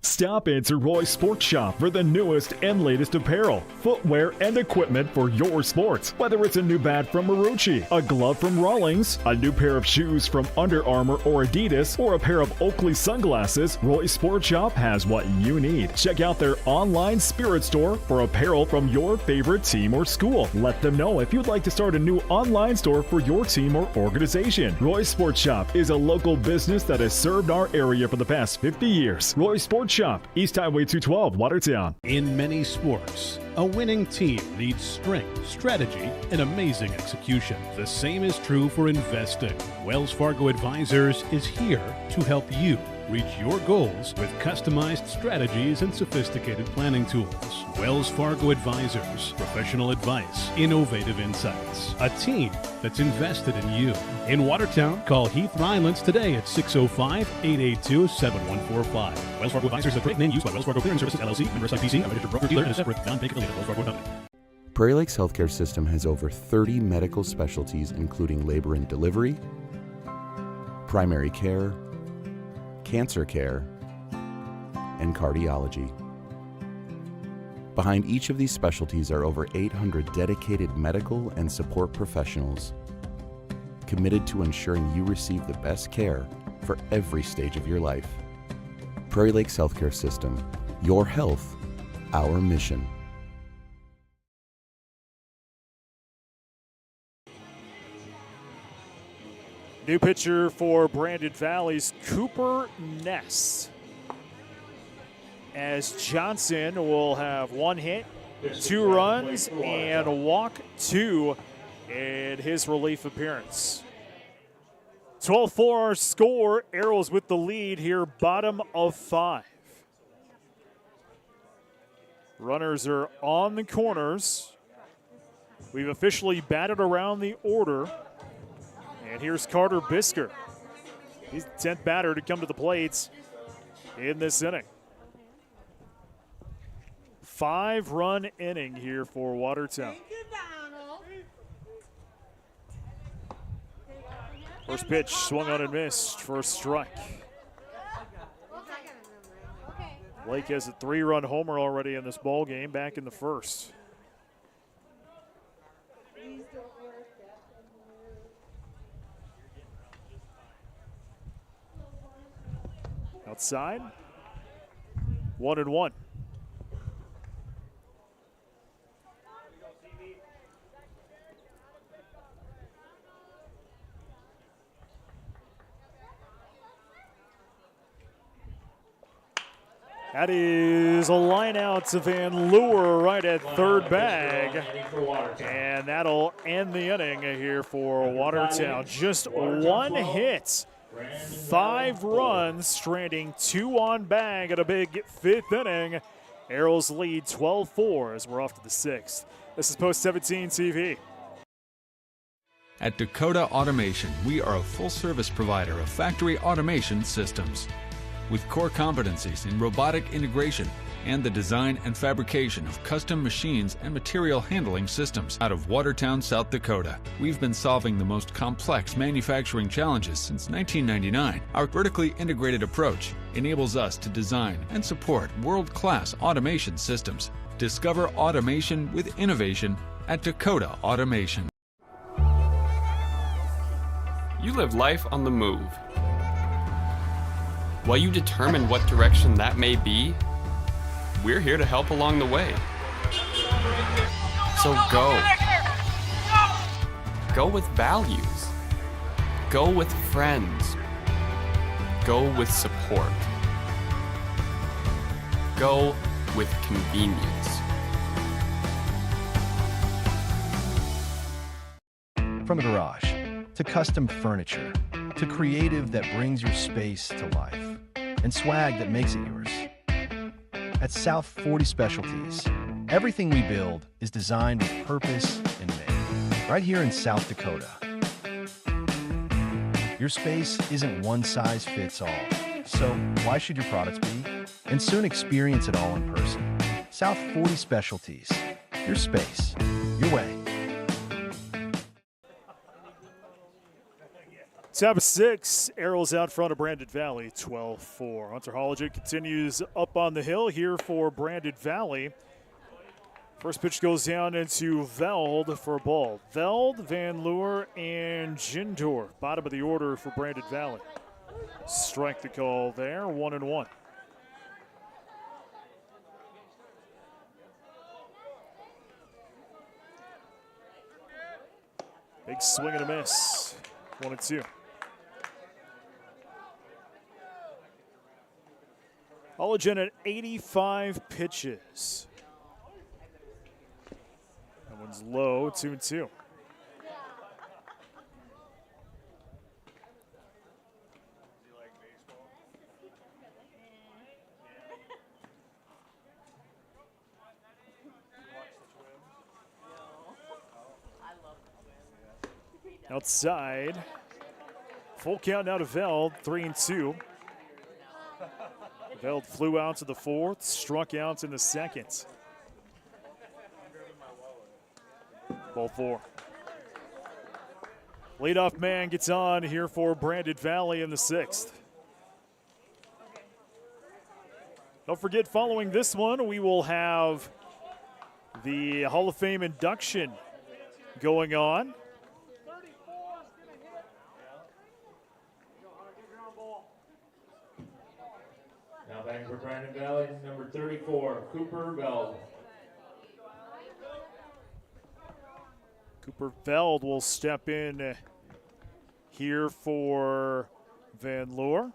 Stop into Roy's Sports Shop for the newest and latest apparel, footwear, and equipment for your sports. Whether it's a new bat from Marucci, a glove from Rawlings, a new pair of shoes from Under Armour or Adidas, or a pair of Oakley sunglasses, Roy's Sports Shop has what you need. Check out their online spirit store for apparel from your favorite team or school. Let them know if you'd like to start a new online store for your team or organization. Roy's Sports Shop is a local business that has served our area for the past 50 years. Roy's Sports Shop, East Highway 212, Watertown. In many sports, a winning team needs strength, strategy, and amazing execution. The same is true for investing. Wells Fargo Advisors is here to help you reach your goals with customized strategies and sophisticated planning tools. Wells Fargo Advisors, professional advice, innovative insights, a team that's invested in you. In Watertown, call Heath Rylance today at 605-882-7145. Wells Fargo Advisors is a trade name used by Wells Fargo Clearing Services, LLC, member SIPC, a registered broker-dealer, and a separate non-bank affiliate Wells Fargo company. Prairie Lakes Healthcare System has over 30 medical specialties, including labor and delivery, primary care, cancer care, and cardiology. Behind each of these specialties are over 800 dedicated medical and support professionals committed to ensuring you receive the best care for every stage of your life. Prairie Lakes Healthcare System, your health, our mission. New pitcher for Brandon Valley's Cooper Ness, as Johnson will have 1 hit, 2 runs, and walk 2 in his relief appearance. 12-4 our score. Arrows with the lead here, bottom of 5. Runners are on the corners. We've officially batted around the order. And here's Carter Bisker. He's the 10th batter to come to the plates in this inning. 5-run inning here for Watertown. First pitch swung on and missed for a strike. Blake has a 3-run homer already in this ball game, back in the first. Outside, 1-1. That is a line out to Van Leeuwen right at third bag. And that'll end the inning here for Watertown. Just one hit, 5 runs, stranding 2 on bag at a big 5th inning. Arrows lead 12-4 as we're off to the 6th. This is Post 17 TV. At Dakota Automation, we are a full-service provider of factory automation systems. With core competencies in robotic integration and the design and fabrication of custom machines and material handling systems. Out of Watertown, South Dakota, we've been solving the most complex manufacturing challenges since 1999. Our vertically integrated approach enables us to design and support world-class automation systems. Discover automation with innovation at Dakota Automation. You live life on the move. While you determine what direction that may be, we're here to help along the way. So go. Go with values. Go with friends. Go with support. Go with convenience. From the garage to custom furniture to creative that brings your space to life and swag that makes it yours. At South 40 Specialties, everything we build is designed with purpose and made right here in South Dakota. Your space isn't one size fits all, so why should your products be? And soon experience it all in person. South 40 Specialties, your space, your way. Top 6, Arrows out front of Brandon Valley, 12-4. Hunter Holligan continues up on the hill here for Brandon Valley. First pitch goes down into Veld for a ball. Veld, Van Leeuwen, and Jindor. Bottom of the order for Brandon Valley. Strike the call there, 1-1. Big swing and a miss, 1-2. Holligan at 85 pitches. That one's low, 2-2. Outside. Full count now to Veld, 3-2. Veld flew out to the 4th, struck out in the 2nd. Ball 4. Leadoff man gets on here for Brandon Valley in the 6th. Don't forget, following this one, we will have the Hall of Fame induction going on. Now batting for Brandon Valley, number 34, Cooper Veld. Cooper Veld will step in here for Van Leeuwen.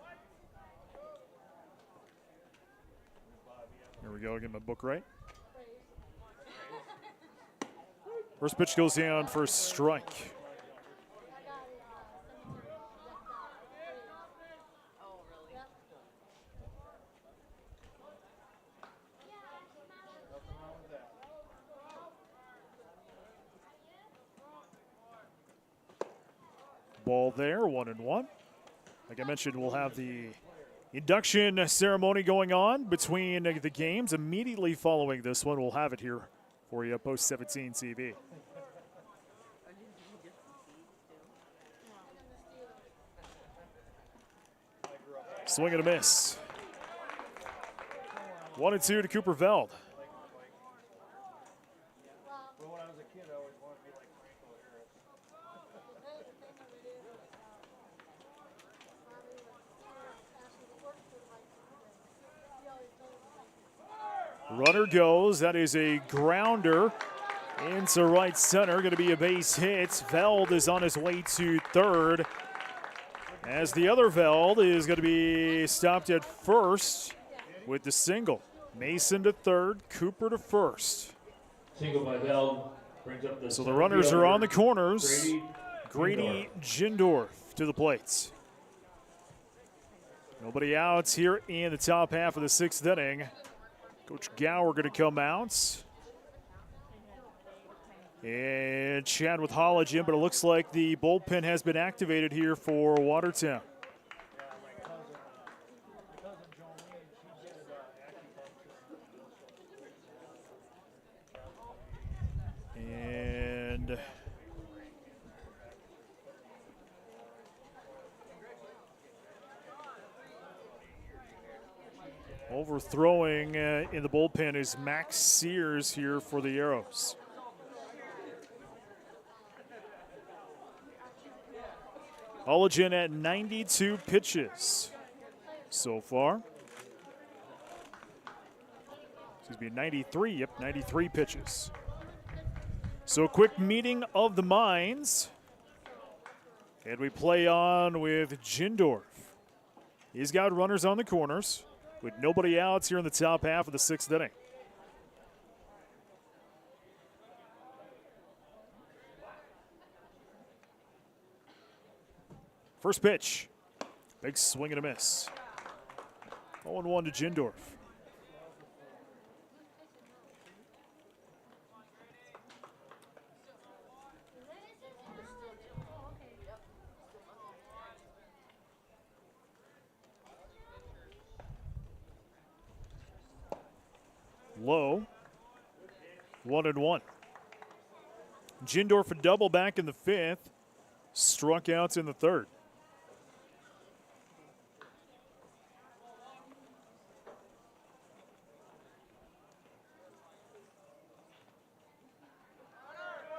Here we go, get my book right. First pitch goes down for a strike. Ball there, 1-1. Like I mentioned, we'll have the induction ceremony going on between the games. Immediately following this one, we'll have it here for you, Post 17 TV. Swing and a miss. 1-2 to Cooper Veld. Runner goes. That is a grounder into right center. Going to be a base hit. Veld is on his way to third, as the other Veld is going to be stopped at first with the single. Mason to third, Cooper to first. Single by Veld brings up the. So the runners are on the corners. Grady Jindorf to the plates. Nobody out here in the top half of the sixth inning. Coach Gower going to come out. And chat with Holligan, but it looks like the bullpen has been activated here for Watertown. And overthrowing in the bullpen is Max Sears here for the Arrows. Holligan at 92 pitches so far. Excuse me, 93. Yep, 93 pitches. So a quick meeting of the minds. And we play on with Jindorf. He's got runners on the corners with nobody out here in the top half of the sixth inning. First pitch, big swing and a miss. 0-1 to Jindorf. Low, 1-1. Jindorf a double back in the fifth, struck out in the third.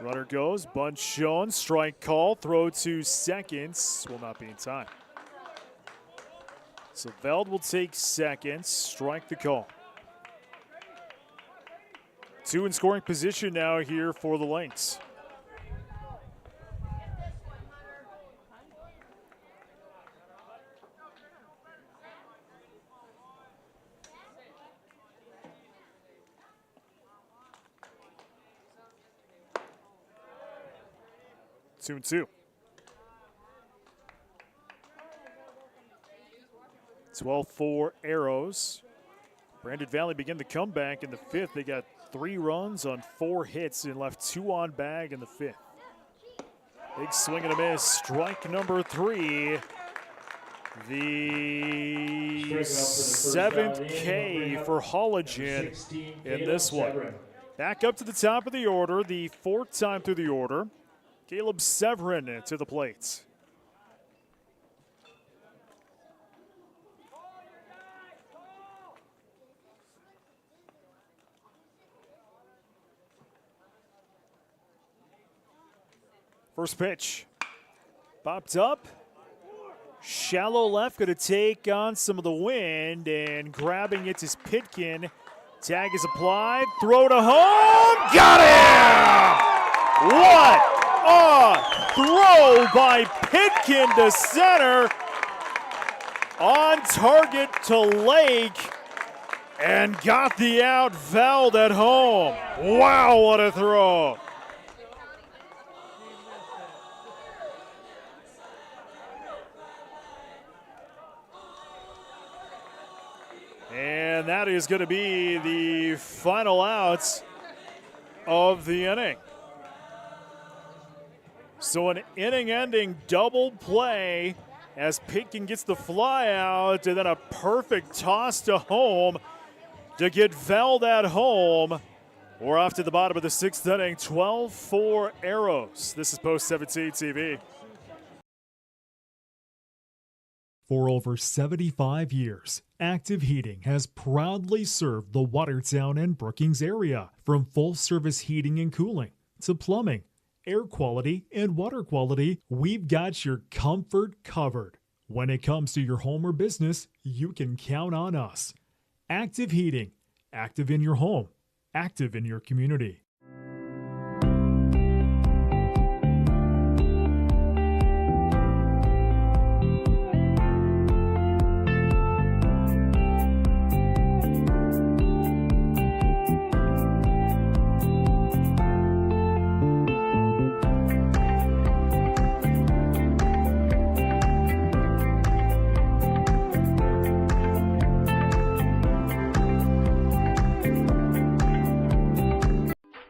Runner goes, bunt shown, strike call, throw to seconds, will not be in time. So Veld will take seconds, strike the call. Two in scoring position now here for the Lynx. Two and two. 12-4 Arrows. Brandon Valley begin the comeback in the fifth. They got 3 runs on 4 hits and left 2 on bag in the fifth. Big swing and a miss. Strike number 3. The 7th K for Holligan in this one. Back up to the top of the order, the 4th time through the order. Caleb Severin to the plate. First pitch, popped up, shallow left, going to take on some of the wind, and grabbing it is Pitkin. Tag is applied, throw to home, got him! What a throw by Pitkin to center, on target to Lake, and got the out. Veld at home. Wow, what a throw. And that is going to be the final out of the inning. So an inning-ending double play as Pitkin gets the fly out, and then a perfect toss to home to get Veld at home. We're off to the bottom of the sixth inning, 12-4 Arrows. This is Post 17 TV. For over 75 years, Active Heating has proudly served the Watertown and Brookings area. From full-service heating and cooling to plumbing, air quality, and water quality, we've got your comfort covered. When it comes to your home or business, you can count on us. Active Heating. Active in your home. Active in your community.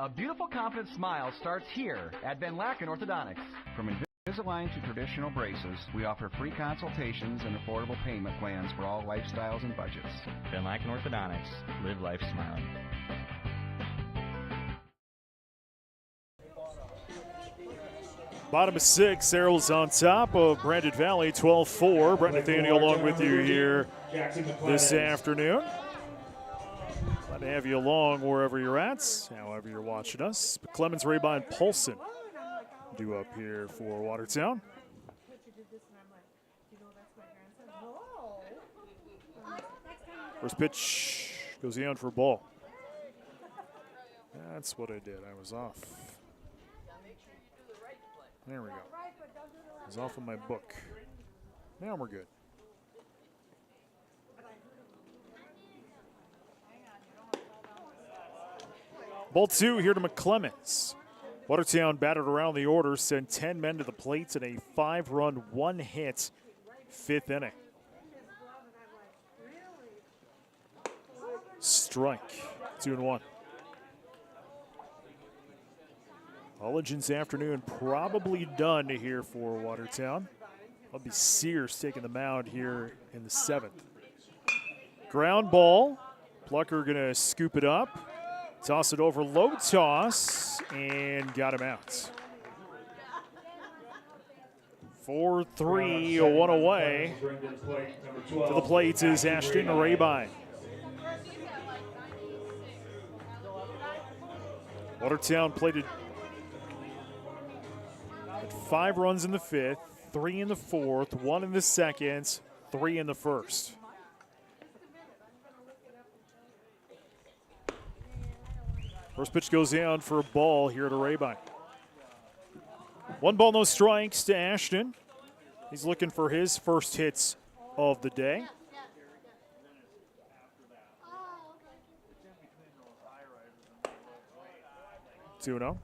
A beautiful, confident smile starts here at Van Laken Orthodontics. From Invisalign to traditional braces, we offer free consultations and affordable payment plans for all lifestyles and budgets. Van Laken Orthodontics. Live life smiling. Bottom of 6, Arrows on top of Brandon Valley, 12-4. Brett Nathaniel along with you here this afternoon. Glad to have you along wherever you're at, however you're watching us. Clemens, Rabine, Paulson due up here for Watertown. First pitch goes in for a ball. That's what I did. I was off. There we go. I was off of my book. Now we're good. Ball 2 here to McClemens. Watertown battered around the order, sent 10 men to the plate in a 5-run, 1-hit 5th inning. Strike, 2-1. All-Legends afternoon probably done here for Watertown. That'll be Sears taking the mound here in the 7th. Ground ball. Plucker gonna scoop it up. Toss it over, low toss, and got him out. 4-3, 1 away. To the plate is Ashton Rabine. Watertown plated 5 runs in the 5th, 3 in the 4th, 1 in the 2nd, 3 in the 1st. First pitch goes down for a ball here to Rabine. 1 ball, no strikes to Ashton. He's looking for his first hits of the day. Two-0.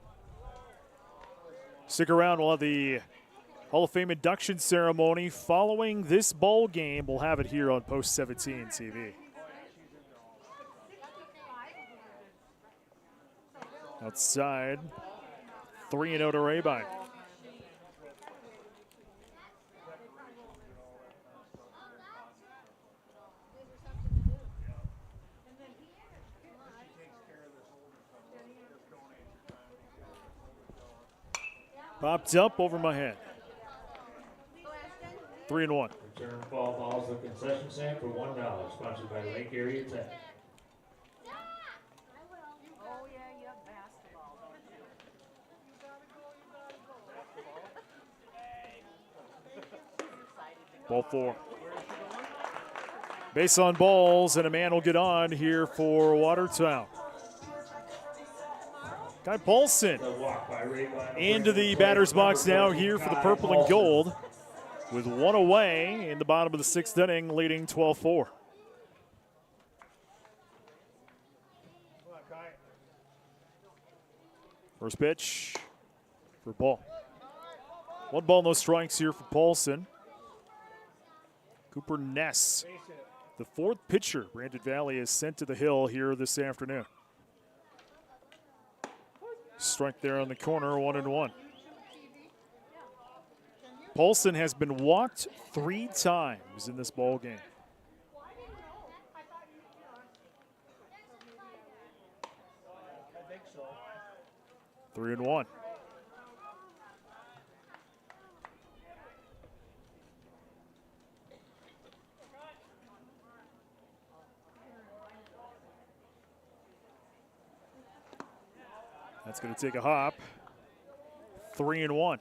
Stick around. We'll have the Hall of Fame induction ceremony following this ball game. We'll have it here on Post 17 TV. Outside, 3-0 to Rabine. Popped up over my head. 3-1. Return fall balls, the concession stand for $1. Sponsored by Lake Area Tech. Ball 4. Base on balls, and a man will get on here for Watertown. Guy Paulson into the batter's box now here for the purple and gold with 1 away in the bottom of the 6th inning, leading 12-4. First pitch for ball. 1 ball, no strikes here for Paulson. Cooper Ness, the 4th pitcher Brandon Valley is sent to the hill here this afternoon. Strike there on the corner, 1-1. Paulson has been walked 3 times in this ball game. So. 3-1. That's going to take a hop. 3-1.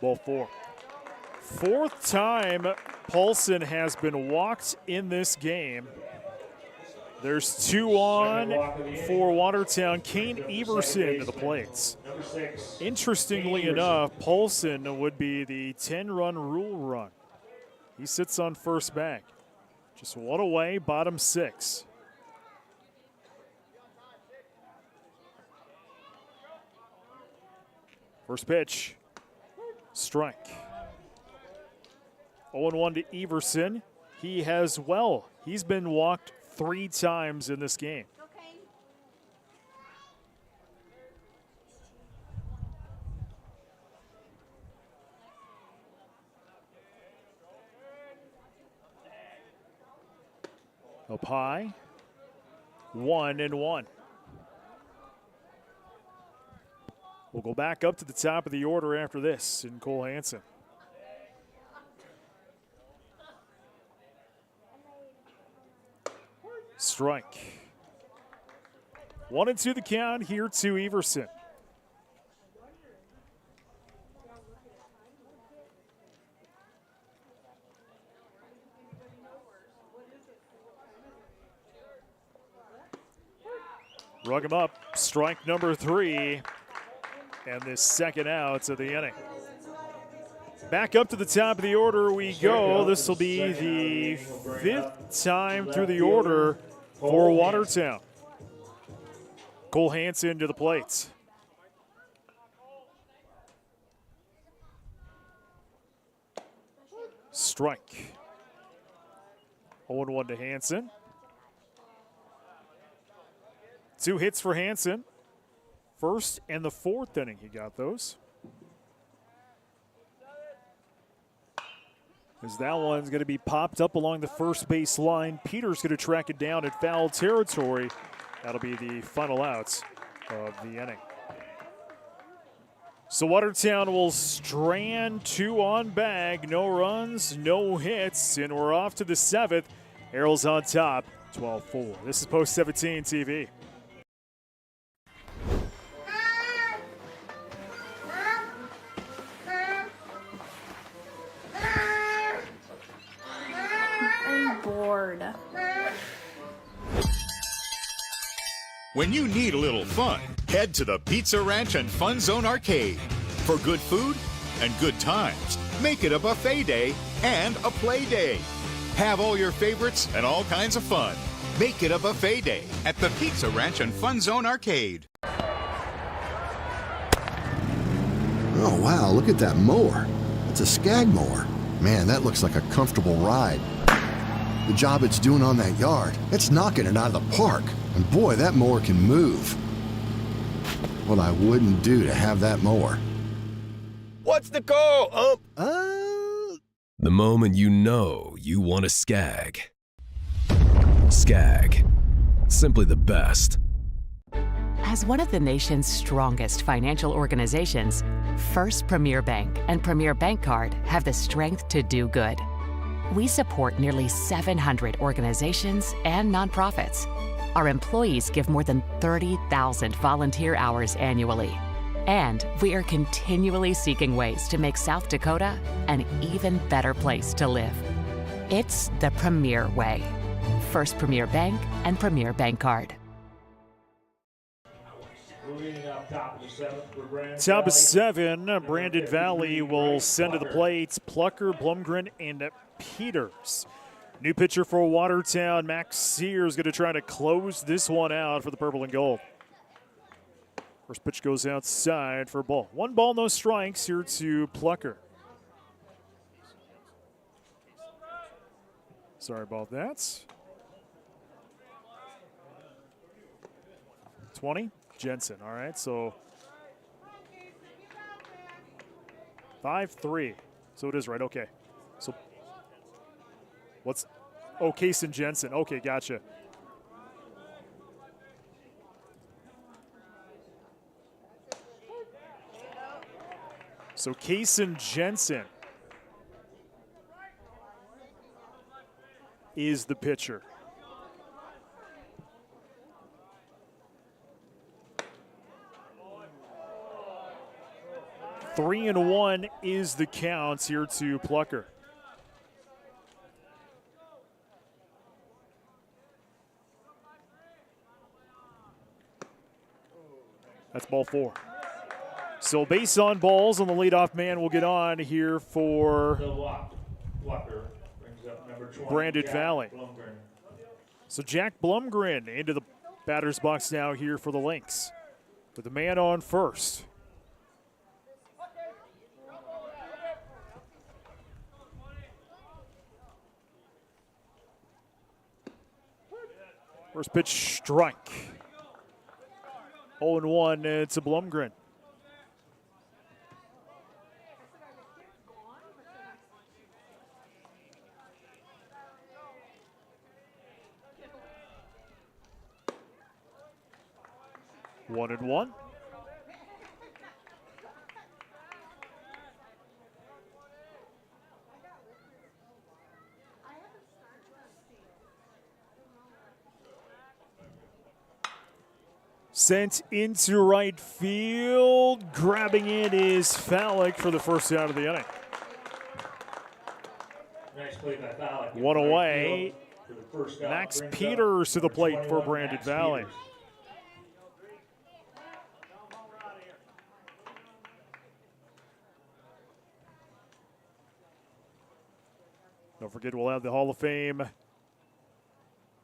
Ball 4. Fourth time Paulson has been walked in this game. There's 2 on for Watertown. Kane Everson to the plates. Interestingly enough, Paulson would be the 10-run rule run. He sits on first bank. Just 1 away, bottom 6. First pitch, strike. 0-1 to Everson. He's been walked 3 times in this game. Up high, 1-1. We'll go back up to the top of the order after this in Cole Hansen. Strike. 1-2 the count here to Everson. Rug him up. Strike number 3. And this second out of the inning. Back up to the top of the order we go. This will be the 5th time through the order for Watertown. Cole Hansen to the plate. Strike. 0-1 to Hansen. 2 hits for Hansen. First and the 4th inning, he got those. As that one's going to be popped up along the first base line. Peter's going to track it down at foul territory. That'll be the final outs of the inning. So Watertown will strand 2 on bag. No runs, no hits, and we're off to the 7th. Arrows on top, 12-4. This is Post 17 TV. Bored. When you need a little fun, head to the Pizza Ranch and Fun Zone Arcade. For good food and good times, make it a buffet day and a play day. Have all your favorites and all kinds of fun. Make it a buffet day at the Pizza Ranch and Fun Zone Arcade. Oh, wow, look at that mower. It's a Skag mower. Man, that looks like a comfortable ride. The job it's doing on that yard, it's knocking it out of the park. And boy, that mower can move. What I wouldn't do to have that mower. What's the call, The moment you know you want a Skag. Skag. Simply the best. As one of the nation's strongest financial organizations, First Premier Bank and Premier Bank Card have the strength to do good. We support nearly 700 organizations and nonprofits. Our employees give more than 30,000 volunteer hours annually. And we are continually seeking ways to make South Dakota an even better place to live. It's the Premier way. First Premier Bank and Premier Bank Card. Top of 7, Brandon Valley will send to the plates Plucker, Blumgren, and Peters. New pitcher for Watertown, Max Sear, is going to try to close this one out for the purple and gold. First pitch goes outside for a ball. 1 ball, no strikes here to Plucker. Sorry about that. 20, Jensen. All right, so 5-3. So it is right, okay. So what's, oh, Kason Jensen. Okay, gotcha. So Kaysen Jensen is the pitcher. Three and one is the count here to Plucker. That's ball 4. So base on balls, and the leadoff man will get on here for Walker brings up number 20, Brandon Jack Valley. Blumgren. So Jack Blumgren into the batter's box now here for the Lynx, with the man on first. First pitch, strike. 0-1 to Blumgren. One and one. Sent into right field. Grabbing it is Fallick for the first out of the inning. Nice play by Fallick. One away. For the first out, Max brings Peters up to the plate for 21, Brandon Max Valley. Peters. Don't forget, we'll have the Hall of Fame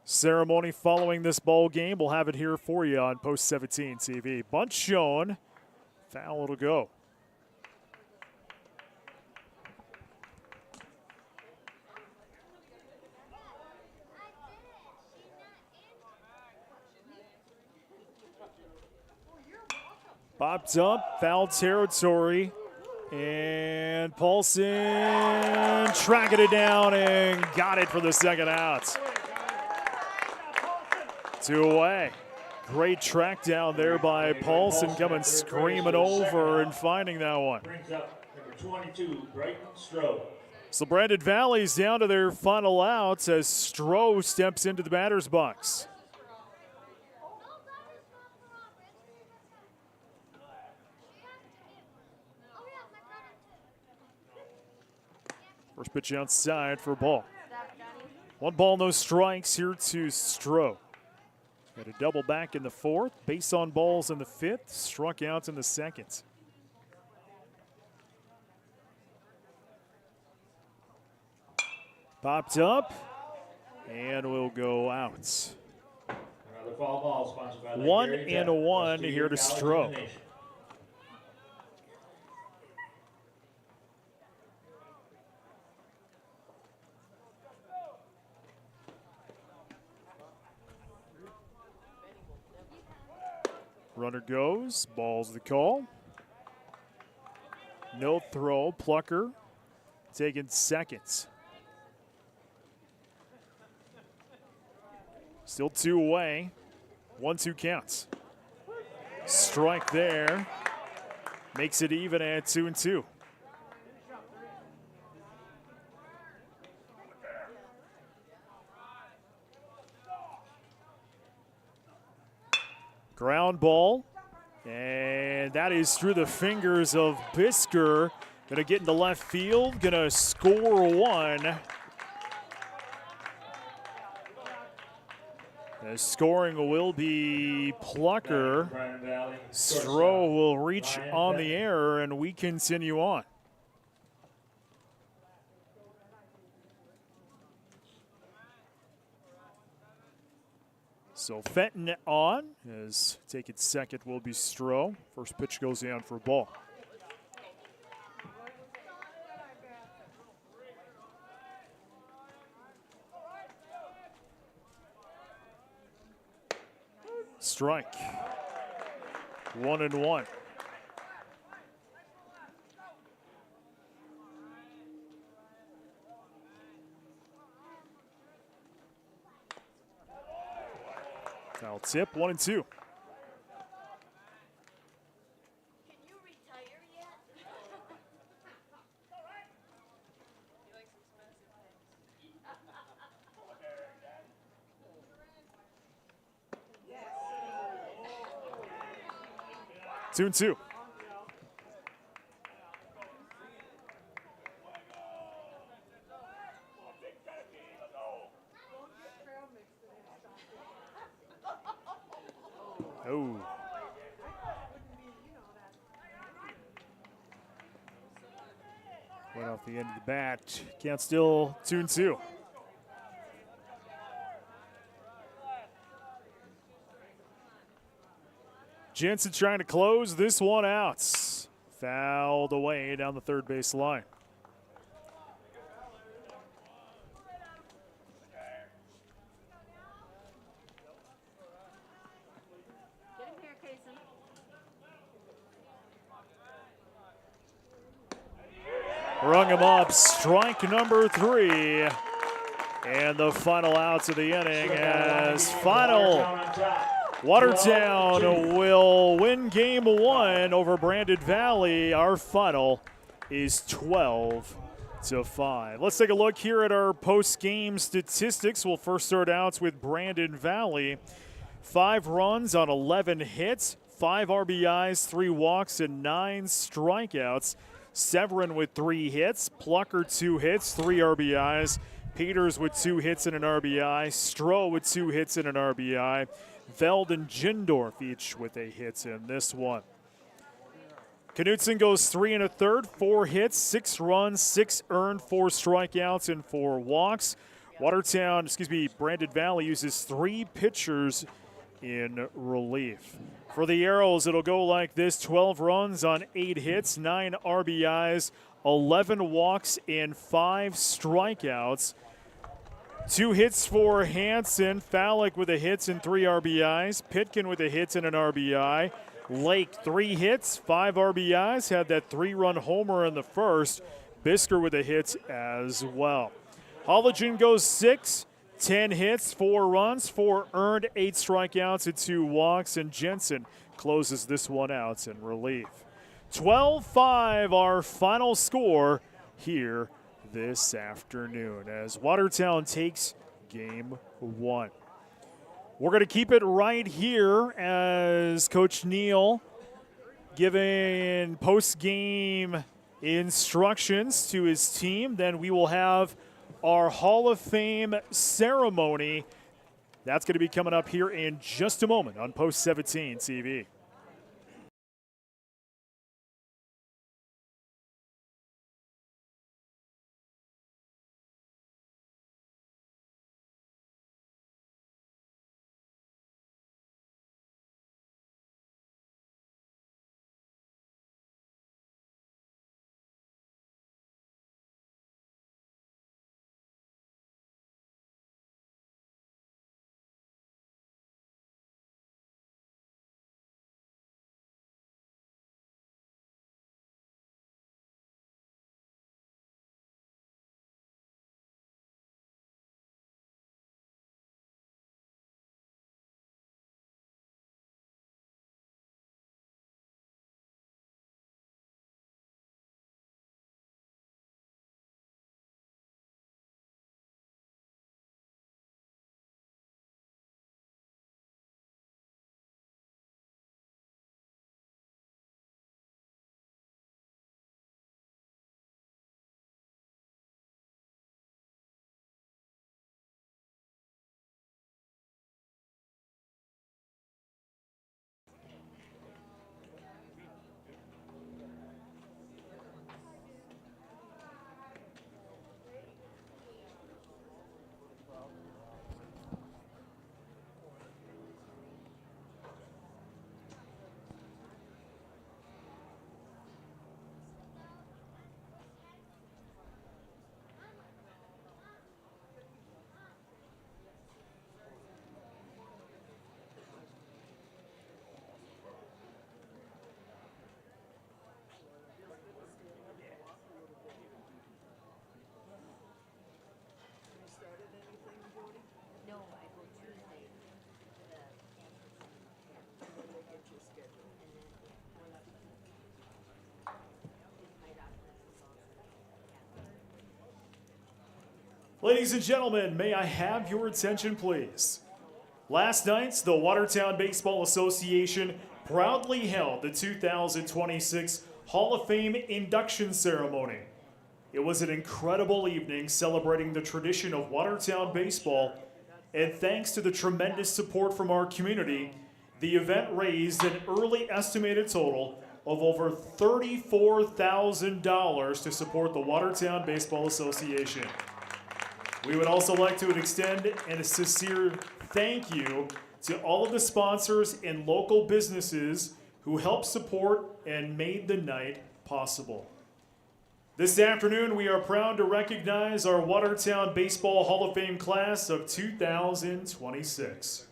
ceremony following this ball game. We'll have it here for you on Post 17 TV. Bunt shown. Foul, it'll go. Popped up, foul territory. And Paulson tracking it down and got it for the second out. 2 away. Great track down there by Paulson, coming screaming over and finding that one. Brings up number 22, Brighton Stroh. So Brandon Valley's down to their final outs as Stroh steps into the batter's box. First pitch outside for a ball. 1 ball, no strikes here to Stroh. Got a double back in the 4th, base on balls in the 5th, struck out in the 2nd. Popped up, and will go out. Another foul ball sponsored by 1 Lake and a 1 here to Stroh. Runner goes, ball's the call. No throw, Plucker taking seconds. Still 2 away, 1-2 counts. Strike there, makes it even at 2-2. Ground ball, and that is through the fingers of Bisker. Gonna get into left field, gonna score 1. The scoring will be Plucker. Stroh will reach on the air, and we continue on. So Fenton on, as taking second will be Stroh. First pitch goes down for a ball. Strike. 1-1. Foul tip, 1-2. 2-2. Oh. Went off the end of the bat. Count still 2-2. Jensen trying to close this one out. Fouled away down the third base line. Rung him up, strike number 3. And the final outs of the inning as Watertown will win game 1 over Brandon Valley. Our final is 12-5. Let's take a look here at our post-game statistics. We'll first start out with Brandon Valley. 5 runs on 11 hits, 5 RBIs, 3 walks, and 9 strikeouts. Severin with 3 hits, Plucker 2 hits, 3 RBIs, Peters with 2 hits and an RBI, Stroh with 2 hits and an RBI, Veld and Jindorf each with a hit in this one. Knutson goes 3 1/3, 4 hits, 6 runs, 6 earned, 4 strikeouts, and 4 walks. Brandon Valley uses 3 pitchers in relief. For the Arrows, it'll go like this: 12 runs on 8 hits, 9 RBIs, 11 walks, and 5 strikeouts. 2 hits for Hansen, Fallick with a hit and 3 RBIs, Pitkin with a hit and an RBI, Lake 3 hits, 5 RBIs, had that 3-run homer in the first, Bisker with a hit as well. Holligen goes 6, 10 hits, 4 runs, 4 earned, 8 strikeouts, and 2 walks, and Jensen closes this one out in relief. 12-5, our final score here this afternoon as Watertown takes game 1. We're going to keep it right here as Coach Neal giving post-game instructions to his team. Then we will have our Hall of Fame ceremony. That's going to be coming up here in just a moment on Post 17 TV. Ladies and gentlemen, may I have your attention, please? Last night, the Watertown Baseball Association proudly held the 2026 Hall of Fame induction ceremony. It was an incredible evening celebrating the tradition of Watertown baseball, and thanks to the tremendous support from our community, the event raised an early estimated total of over $34,000 to support the Watertown Baseball Association. We would also like to extend a sincere thank you to all of the sponsors and local businesses who helped support and made the night possible. This afternoon, we are proud to recognize our Watertown Baseball Hall of Fame class of 2026.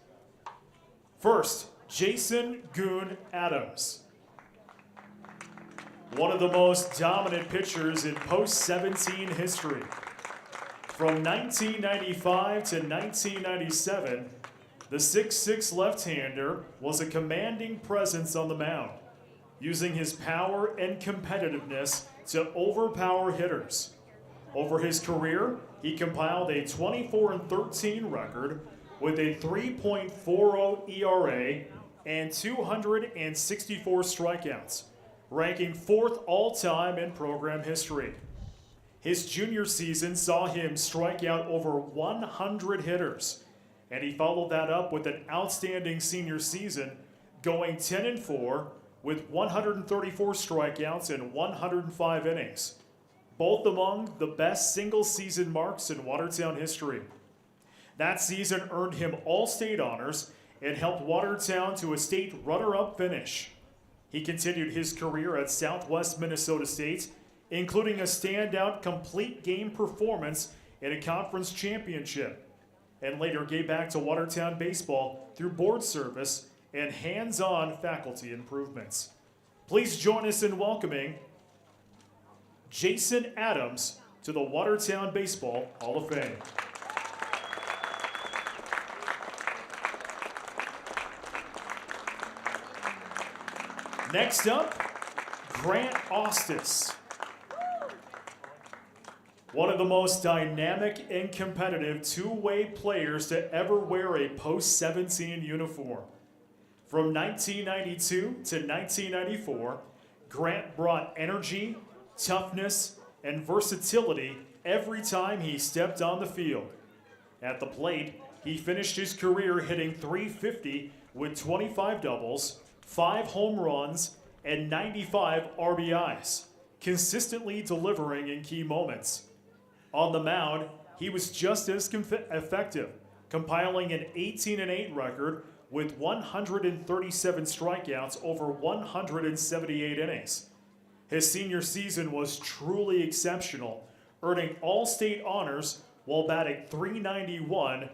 First, Jason "Goon" Adams. One of the most dominant pitchers in post-17 history. From 1995 to 1997, the 6'6" left-hander was a commanding presence on the mound, using his power and competitiveness to overpower hitters. Over his career, he compiled a 24-13 record with a 3.40 ERA and 264 strikeouts, ranking 4th all-time in program history. His junior season saw him strike out over 100 hitters, and he followed that up with an outstanding senior season, going 10-4 with 134 strikeouts and 105 innings, both among the best single-season marks in Watertown history. That season earned him All-State honors and helped Watertown to a state runner-up finish. He continued his career at Southwest Minnesota State, including a standout complete game performance in a conference championship, and later gave back to Watertown baseball through board service and hands-on faculty improvements. Please join us in welcoming Jason Adams to the Watertown Baseball Hall of Fame. Next up, Grant Ostis. One of the most dynamic and competitive two-way players to ever wear a post-17 uniform. From 1992 to 1994, Grant brought energy, toughness, and versatility every time he stepped on the field. At the plate, he finished his career hitting .350 with 25 doubles, 5 home runs, and 95 RBIs, consistently delivering in key moments. On the mound, he was just as effective, compiling an 18-8 record with 137 strikeouts over 178 innings. His senior season was truly exceptional, earning All-State honors while batting .391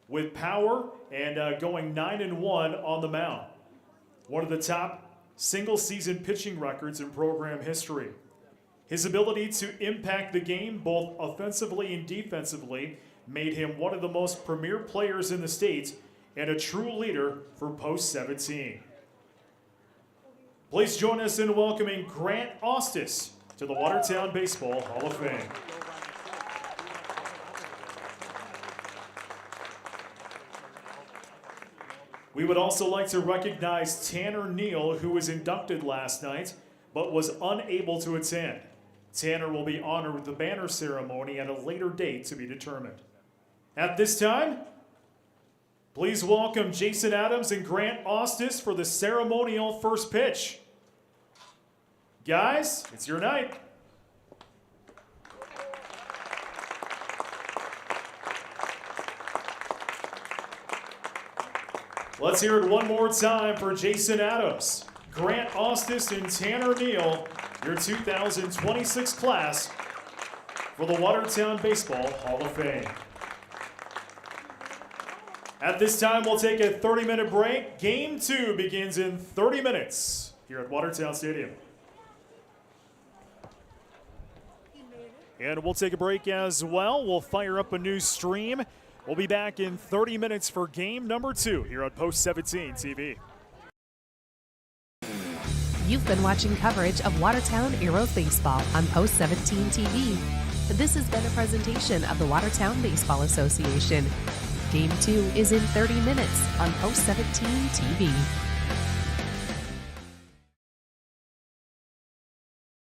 with power and going 9-1 on the mound. One of the top single-season pitching records in program history. His ability to impact the game both offensively and defensively made him one of the most premier players in the state and a true leader for post-17. Please join us in welcoming Grant Ostis to the Watertown Baseball Hall of Fame. We would also like to recognize Tanner Neal, who was inducted last night but was unable to attend. Tanner will be honored with the banner ceremony at a later date to be determined. At this time, please welcome Jason Adams and Grant Ostis for the ceremonial first pitch. Guys, it's your night. Let's hear it one more time for Jason Adams, Grant Ostis, and Tanner Neal, your 2026 class for the Watertown Baseball Hall of Fame. At this time, we'll take a 30-minute break. Game 2 begins in 30 minutes here at Watertown Stadium. And we'll take a break as well. We'll fire up a new stream. We'll be back in 30 minutes for game number 2 here on Post 17 TV. You've been watching coverage of Watertown Aeros Baseball on Post 17 TV. This has been a presentation of the Watertown Baseball Association. Game 2 is in 30 minutes on Post 17 TV.